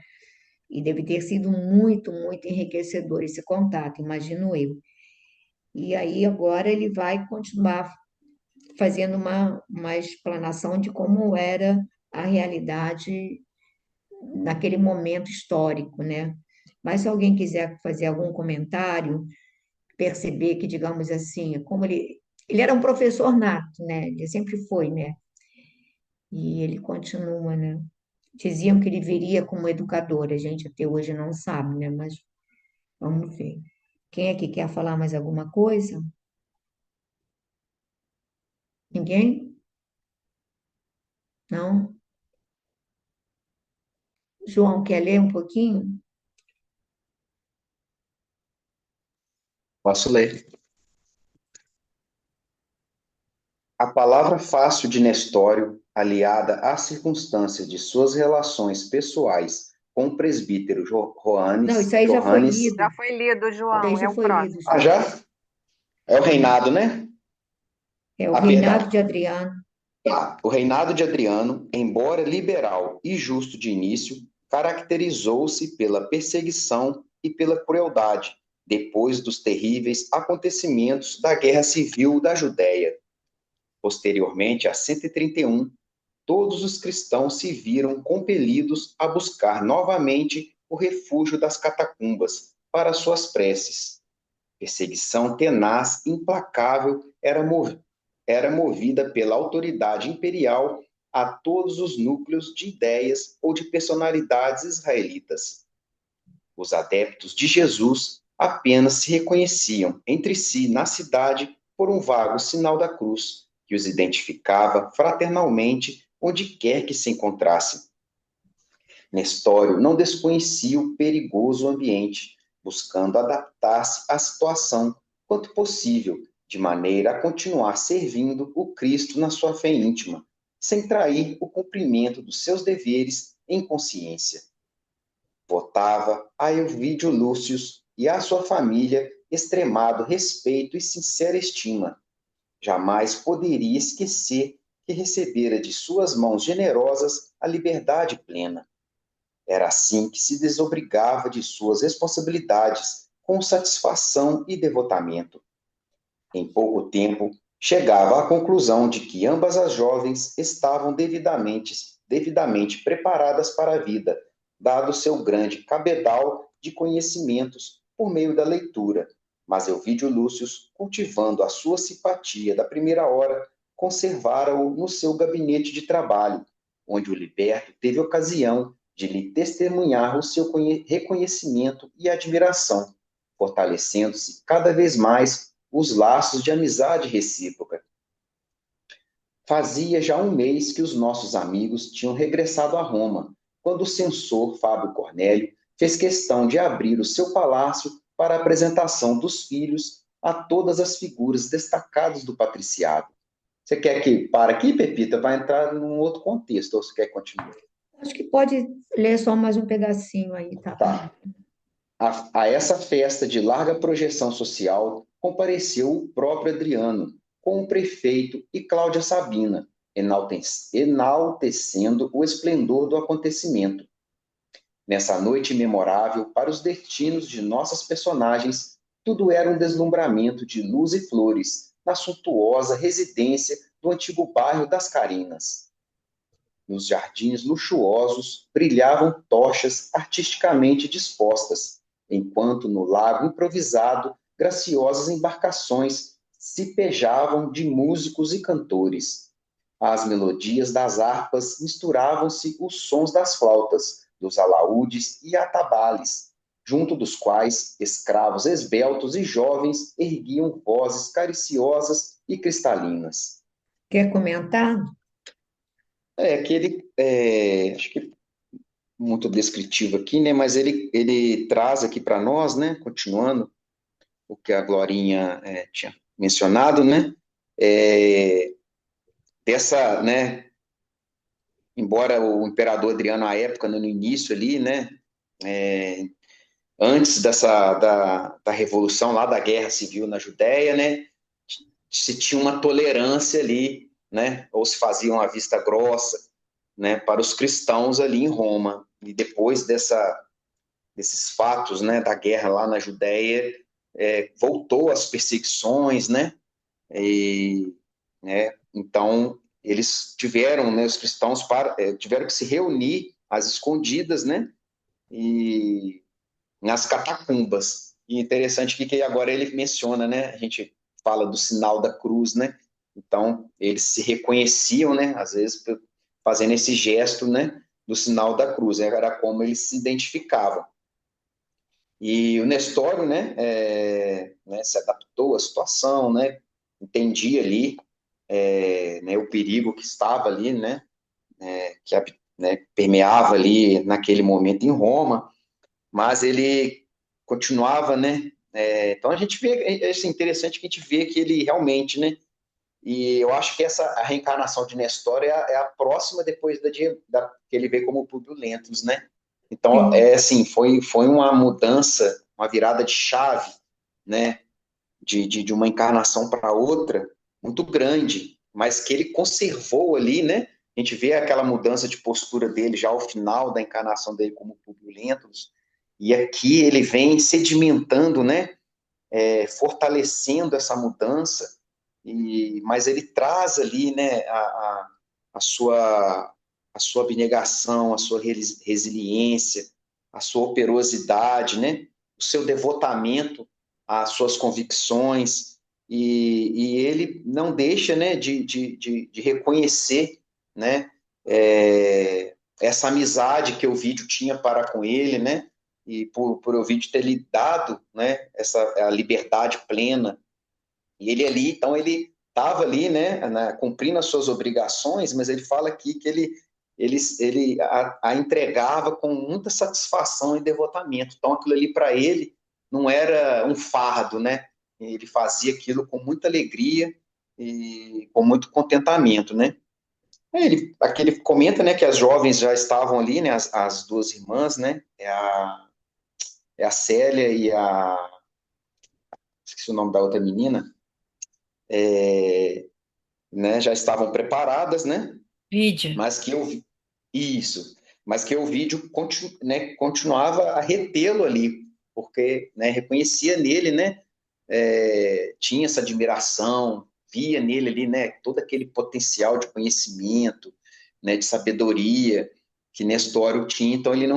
E deve ter sido muito, muito enriquecedor esse contato, imagino eu. E aí agora ele vai continuar fazendo uma explanação de como era a realidade naquele momento histórico, né? Mas se alguém quiser fazer algum comentário, perceber que, digamos assim, como ele era um professor nato, né? Ele sempre foi, né? E ele continua, né? Diziam que ele viria como educador, a gente até hoje não sabe, né? Mas vamos ver. Quem é que quer falar mais alguma coisa? Ninguém? Não? João, quer ler um pouquinho? Posso ler. A palavra fácil de Nestório, aliada às circunstâncias de suas relações pessoais com o presbítero Não, Johannes, isso aí já foi Johannes. lido. Já foi lido, Isso aí João, já é o foi lido, próximo. Ah, João. já? É o reinado, né? É o Ah, reinado perdão. de Adriano. Tá. O reinado de Adriano, embora liberal e justo de início, caracterizou-se pela perseguição e pela crueldade, depois dos terríveis acontecimentos da Guerra Civil da Judéia. Posteriormente, a 131, todos os cristãos se viram compelidos a buscar novamente o refúgio das catacumbas para suas preces. Perseguição tenaz, implacável, era movida pela autoridade imperial a todos os núcleos de ideias ou de personalidades israelitas. Os adeptos de Jesus apenas se reconheciam entre si na cidade por um vago sinal da cruz, que os identificava fraternalmente onde quer que se encontrassem. Nestório não desconhecia o perigoso ambiente, buscando adaptar-se à situação quanto possível, de maneira a continuar servindo o Cristo na sua fé íntima, sem trair o cumprimento dos seus deveres em consciência. Votava a Elvídio Lúcio e à sua família extremado respeito e sincera estima. Jamais poderia esquecer que recebera de suas mãos generosas a liberdade plena. Era assim que se desobrigava de suas responsabilidades, com satisfação e devotamento. Em pouco tempo, chegava à conclusão de que ambas as jovens estavam devidamente preparadas para a vida, dado seu grande cabedal de conhecimentos por meio da leitura. Mas Elvídio Lúcio, cultivando a sua simpatia da primeira hora, conservara-o no seu gabinete de trabalho, onde o liberto teve ocasião de lhe testemunhar o seu reconhecimento e admiração, fortalecendo-se cada vez mais os laços de amizade recíproca. Fazia já um mês que os nossos amigos tinham regressado a Roma, quando o censor Fábio Cornélio fez questão de abrir o seu palácio para a apresentação dos filhos a todas as figuras destacadas do patriciado. Você quer que pare aqui, Pepita? Vai entrar num outro contexto, ou você quer continuar? Acho que pode ler só mais um pedacinho aí, tá? Tá. A essa festa de larga projeção social compareceu o próprio Adriano, com o prefeito e Cláudia Sabina, enaltecendo o esplendor do acontecimento. Nessa noite memorável para os destinos de nossas personagens, tudo era um deslumbramento de luz e flores na suntuosa residência do antigo bairro das Carinas. Nos jardins luxuosos brilhavam tochas artisticamente dispostas, enquanto no lago improvisado graciosas embarcações se pejavam de músicos e cantores. Às melodias das harpas misturavam-se os sons das flautas, dos alaúdes e atabales, junto dos quais escravos esbeltos e jovens erguiam vozes cariciosas e cristalinas. Quer comentar? Acho que muito descritivo aqui, né? Mas ele traz aqui para nós, né? Continuando o que a Glorinha tinha mencionado, né? Dessa, né? Embora o imperador Adriano, à época, né, no início ali, né? Antes da revolução lá da Guerra Civil na Judéia, né? se tinha uma tolerância ali, né? Ou se fazia uma vista grossa, né? Para os cristãos ali em Roma. E depois desses fatos, né? Da guerra lá na Judéia, voltou as perseguições, né? E, né? Então eles tiveram, né? Os cristãos tiveram que se reunir às escondidas, né? E nas catacumbas. E interessante que agora ele menciona, né? A gente fala do sinal da cruz, né? Então, eles se reconheciam, né? Às vezes, fazendo esse gesto, né? Do sinal da cruz. Era como eles se identificavam. E o Nestório, né, se adaptou à situação, né? Entendia ali, né, o perigo que estava ali, que permeava ali naquele momento em Roma, mas ele continuava, né? Então a gente vê, interessante que a gente vê que ele realmente, né? E eu acho que a reencarnação de Nestor é a próxima depois que ele vê como Públio Lentulus, né? Então, Sim. assim, foi uma mudança, uma virada de chave, né? De uma encarnação para outra, muito grande, mas que ele conservou ali, né? A gente vê aquela mudança de postura dele já ao final da encarnação dele como Públio Lentulus, e aqui ele vem sedimentando, né? Fortalecendo essa mudança, mas ele traz ali, né? A sua, a sua abnegação, a sua resiliência, a sua operosidade, né? O seu devotamento às suas convicções, e ele não deixa, né, de reconhecer, né, essa amizade que o vídeo tinha para com ele, né, e por o vídeo ter lhe dado, né, a liberdade plena. E ele ali, então ele estava ali, né, cumprindo as suas obrigações, mas ele fala aqui que ele a entregava com muita satisfação e devotamento. Então aquilo ali para ele não era um fardo, né? Ele fazia aquilo com muita alegria e com muito contentamento, né? Aqui ele comenta, né, que as jovens já estavam ali, né, as duas irmãs, né, é a Célia e esqueci o nome da outra menina, né, já estavam preparadas, né, Vídeo. mas que isso, mas que o vídeo né, continuava a retê-lo ali, porque, né, reconhecia nele, né, tinha essa admiração, via nele ali, né, todo aquele potencial de conhecimento, né, de sabedoria que Nestório tinha, então ele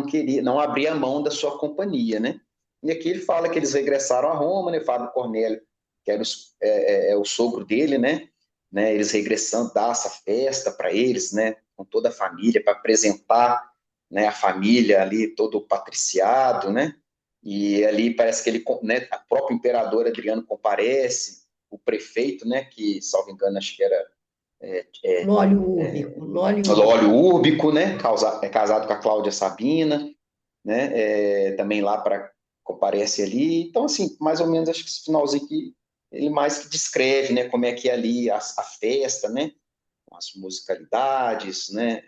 não abria mão da sua companhia, né? E aqui ele fala que eles regressaram a Roma, né? Fábio Cornélio, que era o sogro dele, né? Eles regressando, dar essa festa para eles, né? Com toda a família, para apresentar, né? A família ali, todo o patriciado, né? E ali parece que ele, né? O próprio imperador Adriano comparece, o prefeito, né? Que, salvo engano, acho que era Lólio Úrbico, Lólio Úrbico. Lólio Úrbico, né? Casado com a Cláudia Sabina, né? Também lá para comparece ali. Então, assim, mais ou menos acho que esse finalzinho aqui ele mais que descreve, né? Como é que é ali a festa, né? Com as musicalidades, né?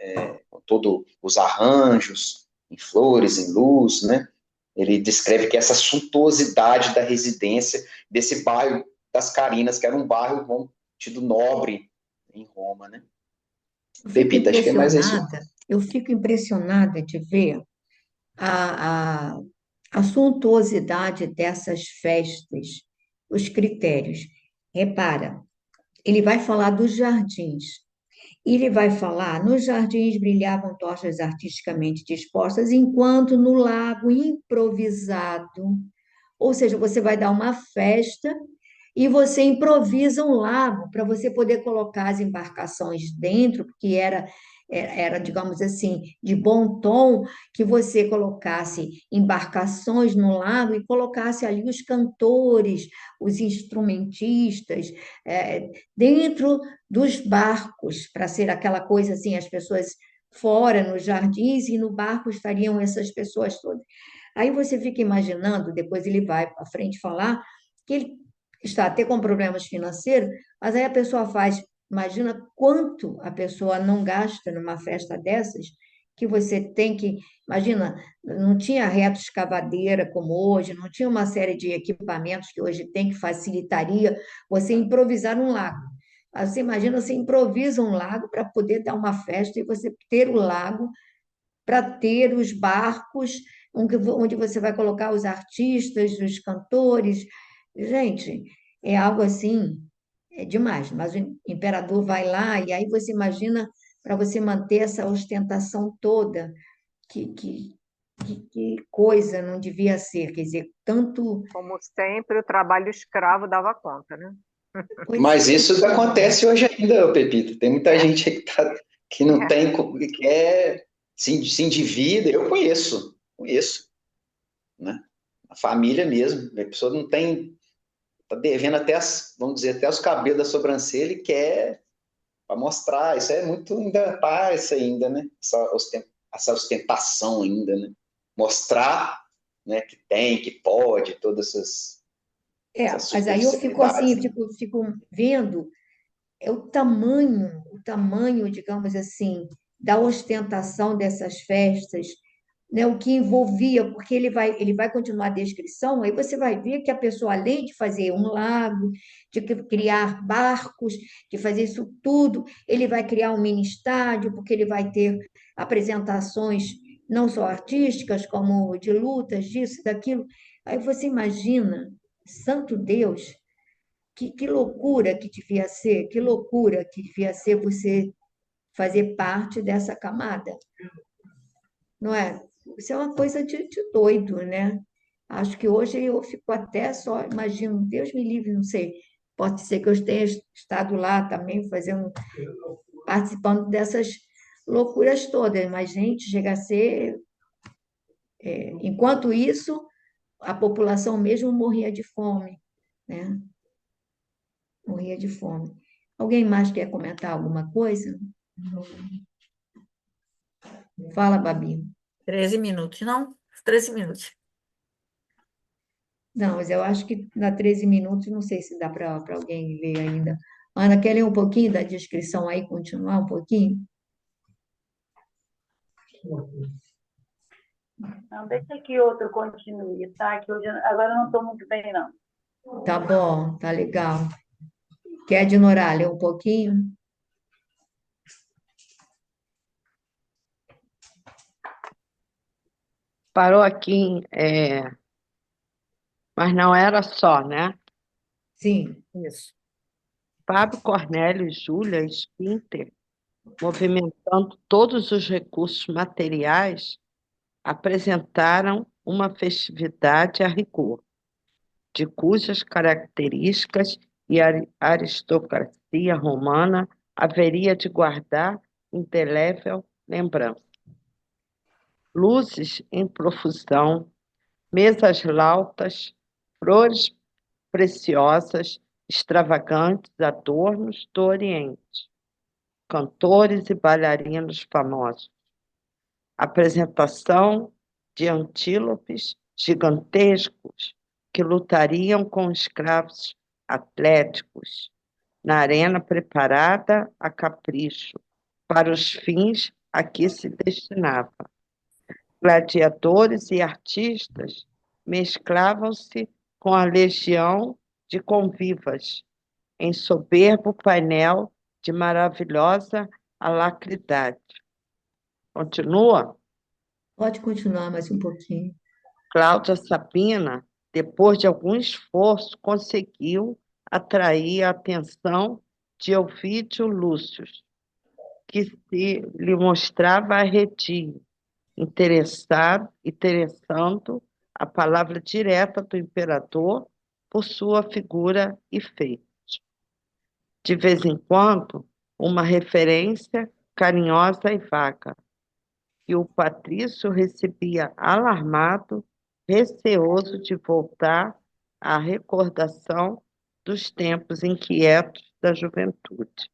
Com todos os arranjos, em flores, em luz, né? Ele descreve que essa suntuosidade da residência desse bairro das Carinas, que era um bairro tido nobre em Roma, né? Eu fico Pepita, acho que é mais isso. eu fico impressionada de ver a, a, a suntuosidade dessas festas, os critérios. Repara, ele vai falar dos jardins. E ele vai falar: nos jardins brilhavam tochas artisticamente dispostas, enquanto no lago improvisado, ou seja, você vai dar uma festa e você improvisa um lago para você poder colocar as embarcações dentro, porque era, digamos assim, de bom tom que você colocasse embarcações no lago e colocasse ali os cantores, os instrumentistas, dentro dos barcos, para ser aquela coisa assim, as pessoas fora nos jardins e no barco estariam essas pessoas todas. Aí você fica imaginando, depois ele vai à frente falar, que ele está até com problemas financeiros, mas aí a pessoa faz, imagina quanto a pessoa não gasta numa festa dessas, que você tem que. Imagina, não tinha reto escavadeira como hoje, não tinha uma série de equipamentos que hoje tem que facilitaria você improvisar um lago. Aí você imagina, você improvisa um lago para poder dar uma festa e você ter o lago para ter os barcos onde você vai colocar os artistas, os cantores. Gente, é algo assim, é demais. Mas o imperador vai lá e aí você imagina para você manter essa ostentação toda, que coisa não devia ser, quer dizer, tanto. Como sempre, o trabalho escravo dava conta, né? Pois Mas é, isso acontece hoje ainda, Pepito. Tem muita é, gente aí que não tem, que quer, se endivida. Eu conheço, né? A família mesmo. A pessoa não tem, tá devendo até vamos dizer, até os cabelos da sobrancelha e quer para mostrar. Isso é muito, ainda tá isso ainda, né? Essa ostentação ainda, né? Mostrar, né, que tem, que pode, todas essas mas aí eu fico assim, superficialidades, né? fico vendo é o tamanho, digamos assim, da ostentação dessas festas, né? O que envolvia, porque ele vai continuar a descrição, aí você vai ver que a pessoa, além de fazer um lago, de criar barcos, de fazer isso tudo, ele vai criar um mini estádio, porque ele vai ter apresentações não só artísticas, como de lutas, disso, daquilo. Aí você imagina, santo Deus, que loucura que devia ser, que loucura que devia ser você fazer parte dessa camada, não é? Isso é uma coisa de doido, né? Acho que hoje eu fico até só, imagino, Deus me livre, não sei, pode ser que eu tenha estado lá também fazendo, participando dessas loucuras todas, mas, gente, chega a ser. Enquanto isso, a população mesmo morria de fome, né? Morria de fome. Alguém mais quer comentar alguma coisa? Fala, Babi. 13 minutos, não? 13 minutos. Não, mas eu acho que dá 13 minutos, não sei se dá para alguém ler ainda. Ana, quer ler um pouquinho da descrição aí, continuar um pouquinho? Não, deixa que outro continue, tá? Que hoje, agora eu não estou muito bem, não. Tá bom, tá legal. Quer, Dinorá, ler um pouquinho? Parou aqui, mas não era só, né? Sim. Isso. Fábio Cornélio e Júlia Spinter, movimentando todos os recursos materiais, apresentaram uma festividade a rigor, de cujas características e aristocracia romana haveria de guardar indelével lembrança. Luzes em profusão, mesas lautas, flores preciosas, extravagantes adornos do Oriente, cantores e bailarinos famosos, apresentação de antílopes gigantescos que lutariam com escravos atléticos na arena preparada a capricho para os fins a que se destinava. Gladiadores e artistas mesclavam-se com a legião de convivas em soberbo painel de maravilhosa alacridade. Continua? Pode continuar mais um pouquinho. Cláudia Sabina, depois de algum esforço, conseguiu atrair a atenção de Ovídio Lúcio, que se lhe mostrava arredio, interessando a palavra direta do imperador por sua figura e feito. De vez em quando, uma referência carinhosa e vaga, que o patrício recebia alarmado, receoso de voltar à recordação dos tempos inquietos da juventude.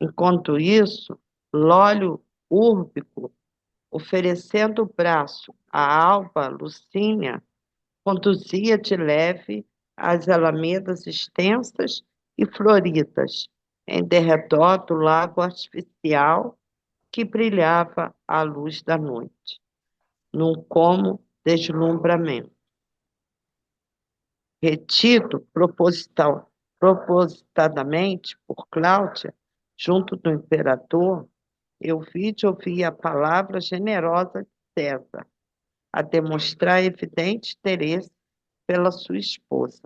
Enquanto isso, Lólio Úrbico, oferecendo o braço à alba Lucínia, conduzia de leve as alamedas extensas e floridas em derredor do lago artificial que brilhava à luz da noite, num como deslumbramento. Retido propositadamente por Cláudia, junto do imperador, Euvídio ouvia a palavra generosa de César, a demonstrar evidente interesse pela sua esposa.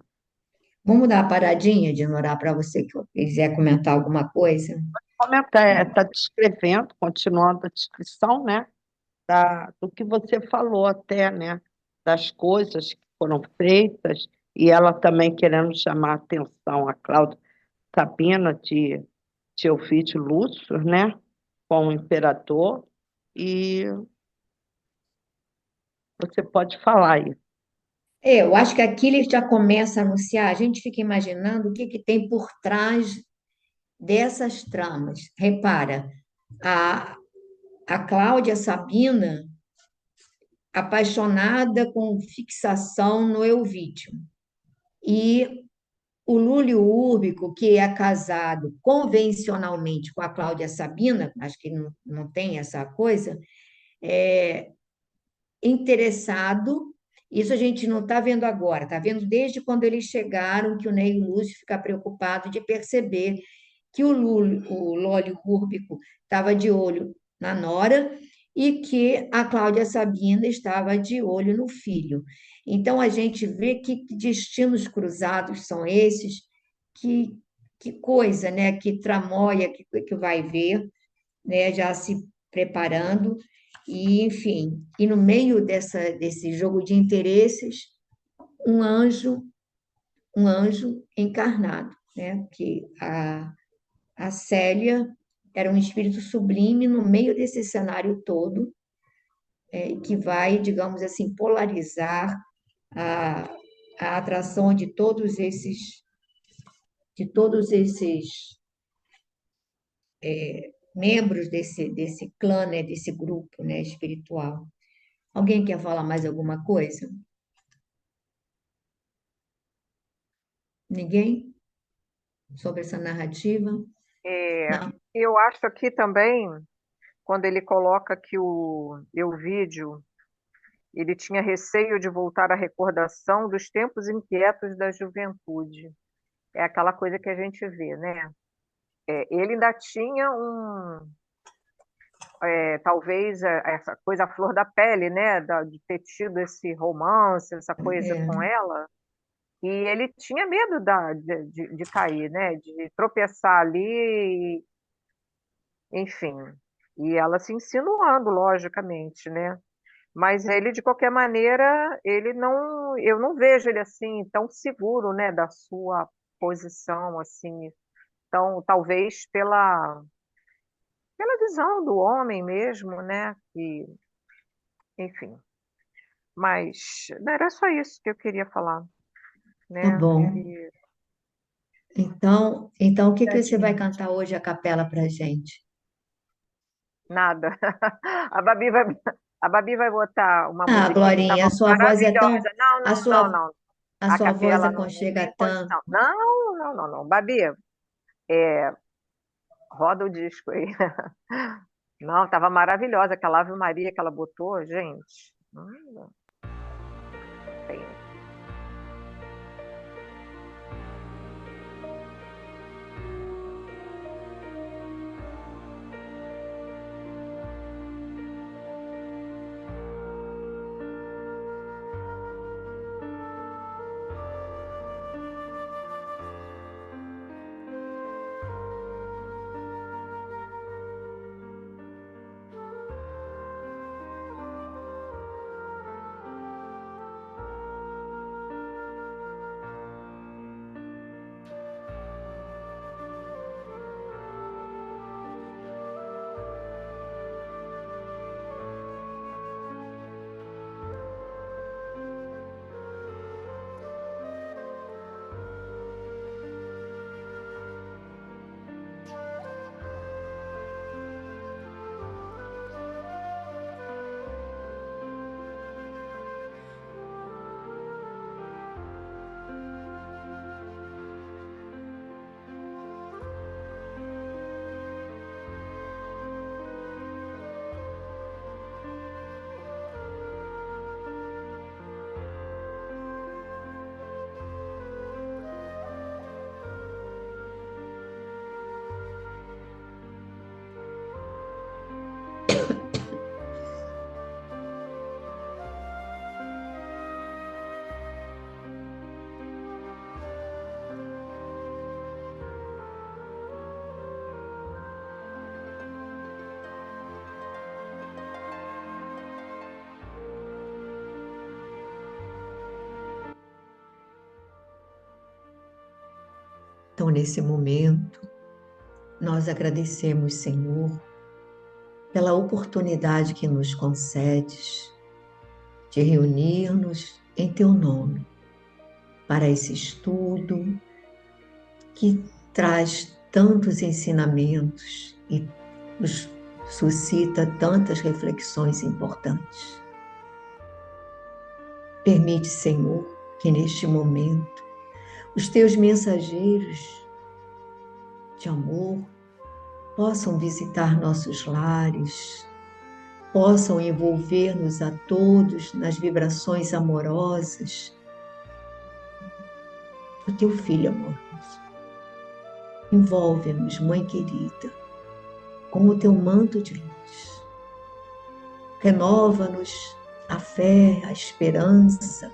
Vamos dar uma paradinha de orar para você que quiser comentar alguma coisa? Está descrevendo, continuando a descrição, né, do que você falou até, né, das coisas que foram feitas, e ela também querendo chamar a atenção a Cláudia Sabina de Elvídio Lúcio, né, com o imperador, e você pode falar aí. Eu acho que aqui ele já começa a anunciar, a gente fica imaginando o que que tem por trás dessas tramas. Repara, a, a Cláudia Sabina apaixonada com fixação no Elvídio. E o Lúlio Úrbico, que é casado convencionalmente com a Cláudia Sabina, acho que não tem essa coisa, é interessado. Isso a gente não está vendo agora, está vendo desde quando eles chegaram, que o Ney Lúcio fica preocupado de perceber que o Lólio Úrbico estava de olho na nora e que a Cláudia Sabina estava de olho no filho. Então a gente vê que destinos cruzados são esses, que, que coisa, né? Que tramóia que vai ver, né? Já se preparando. E, enfim, e no meio desse jogo de interesses, um anjo, um anjo encarnado, né? Que a Célia era um espírito sublime no meio desse cenário todo, que vai, digamos assim, polarizar a, a atração de todos esses membros desse clã, né, desse grupo, né, espiritual. Alguém quer falar mais alguma coisa? Ninguém? Sobre essa narrativa? É, Não. eu acho aqui também, quando ele coloca que o Euvídio ele tinha receio de voltar à recordação dos tempos inquietos da juventude. É aquela coisa que a gente vê, né? Ele ainda tinha talvez essa coisa à flor da pele, né? De ter tido esse romance, essa coisa É, com ela. E ele tinha medo de cair, né? De tropeçar ali, enfim. E ela se insinuando, logicamente, né? Mas ele, de qualquer maneira, ele não, eu não vejo ele assim tão seguro, né, da sua posição, assim. Então, talvez pela visão do homem mesmo, né? E, enfim. Mas não era só isso que eu queria falar, tá né? bom. Ele Então, o que que você vai cantar hoje a capela para gente? nada. A Babi vai, a Babi vai botar uma Ah, musiquinha que Glorinha, estava a sua voz é tão, maravilhosa. Não, a não, não, sua, não. a A sua voz capela não aconchega tem tanto. condição. Não, não, não, não. Babi, é, roda o disco aí. Não, estava maravilhosa aquela Ave Maria que ela botou, gente. Tem. Então, nesse momento, nós agradecemos, Senhor, pela oportunidade que nos concedes de reunir-nos em Teu nome para esse estudo que traz tantos ensinamentos e nos suscita tantas reflexões importantes. Permite, Senhor, que neste momento os Teus mensageiros de amor possam visitar nossos lares, possam envolver-nos a todos nas vibrações amorosas do Teu Filho amoroso. Envolve-nos, Mãe querida, com o Teu manto de luz. Renova-nos a fé, a esperança,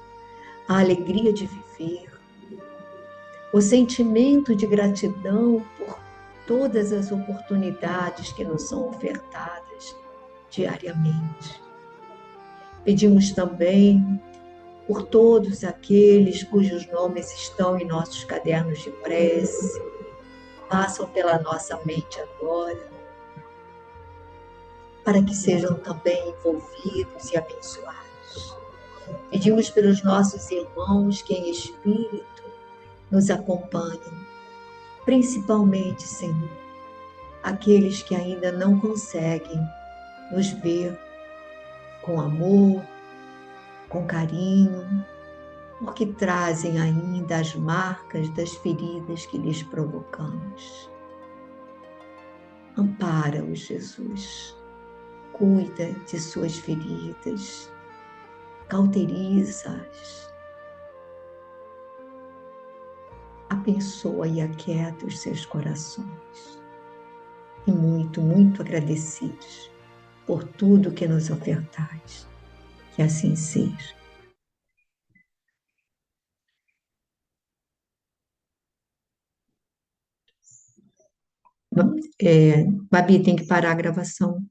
a alegria de viver, o sentimento de gratidão por todas as oportunidades que nos são ofertadas diariamente. Pedimos também por todos aqueles cujos nomes estão em nossos cadernos de prece, passam pela nossa mente agora, para que sejam também envolvidos e abençoados. Pedimos pelos nossos irmãos que em espírito nos acompanham, principalmente, Senhor, aqueles que ainda não conseguem nos ver com amor, com carinho, porque trazem ainda as marcas das feridas que lhes provocamos. Ampara-os, Jesus. Cuida de suas feridas, cauteriza-as, abençoa e aquieta os seus corações. E muito, muito agradecidos por tudo que nos ofertais. Que assim seja. Babi, tem que parar a gravação.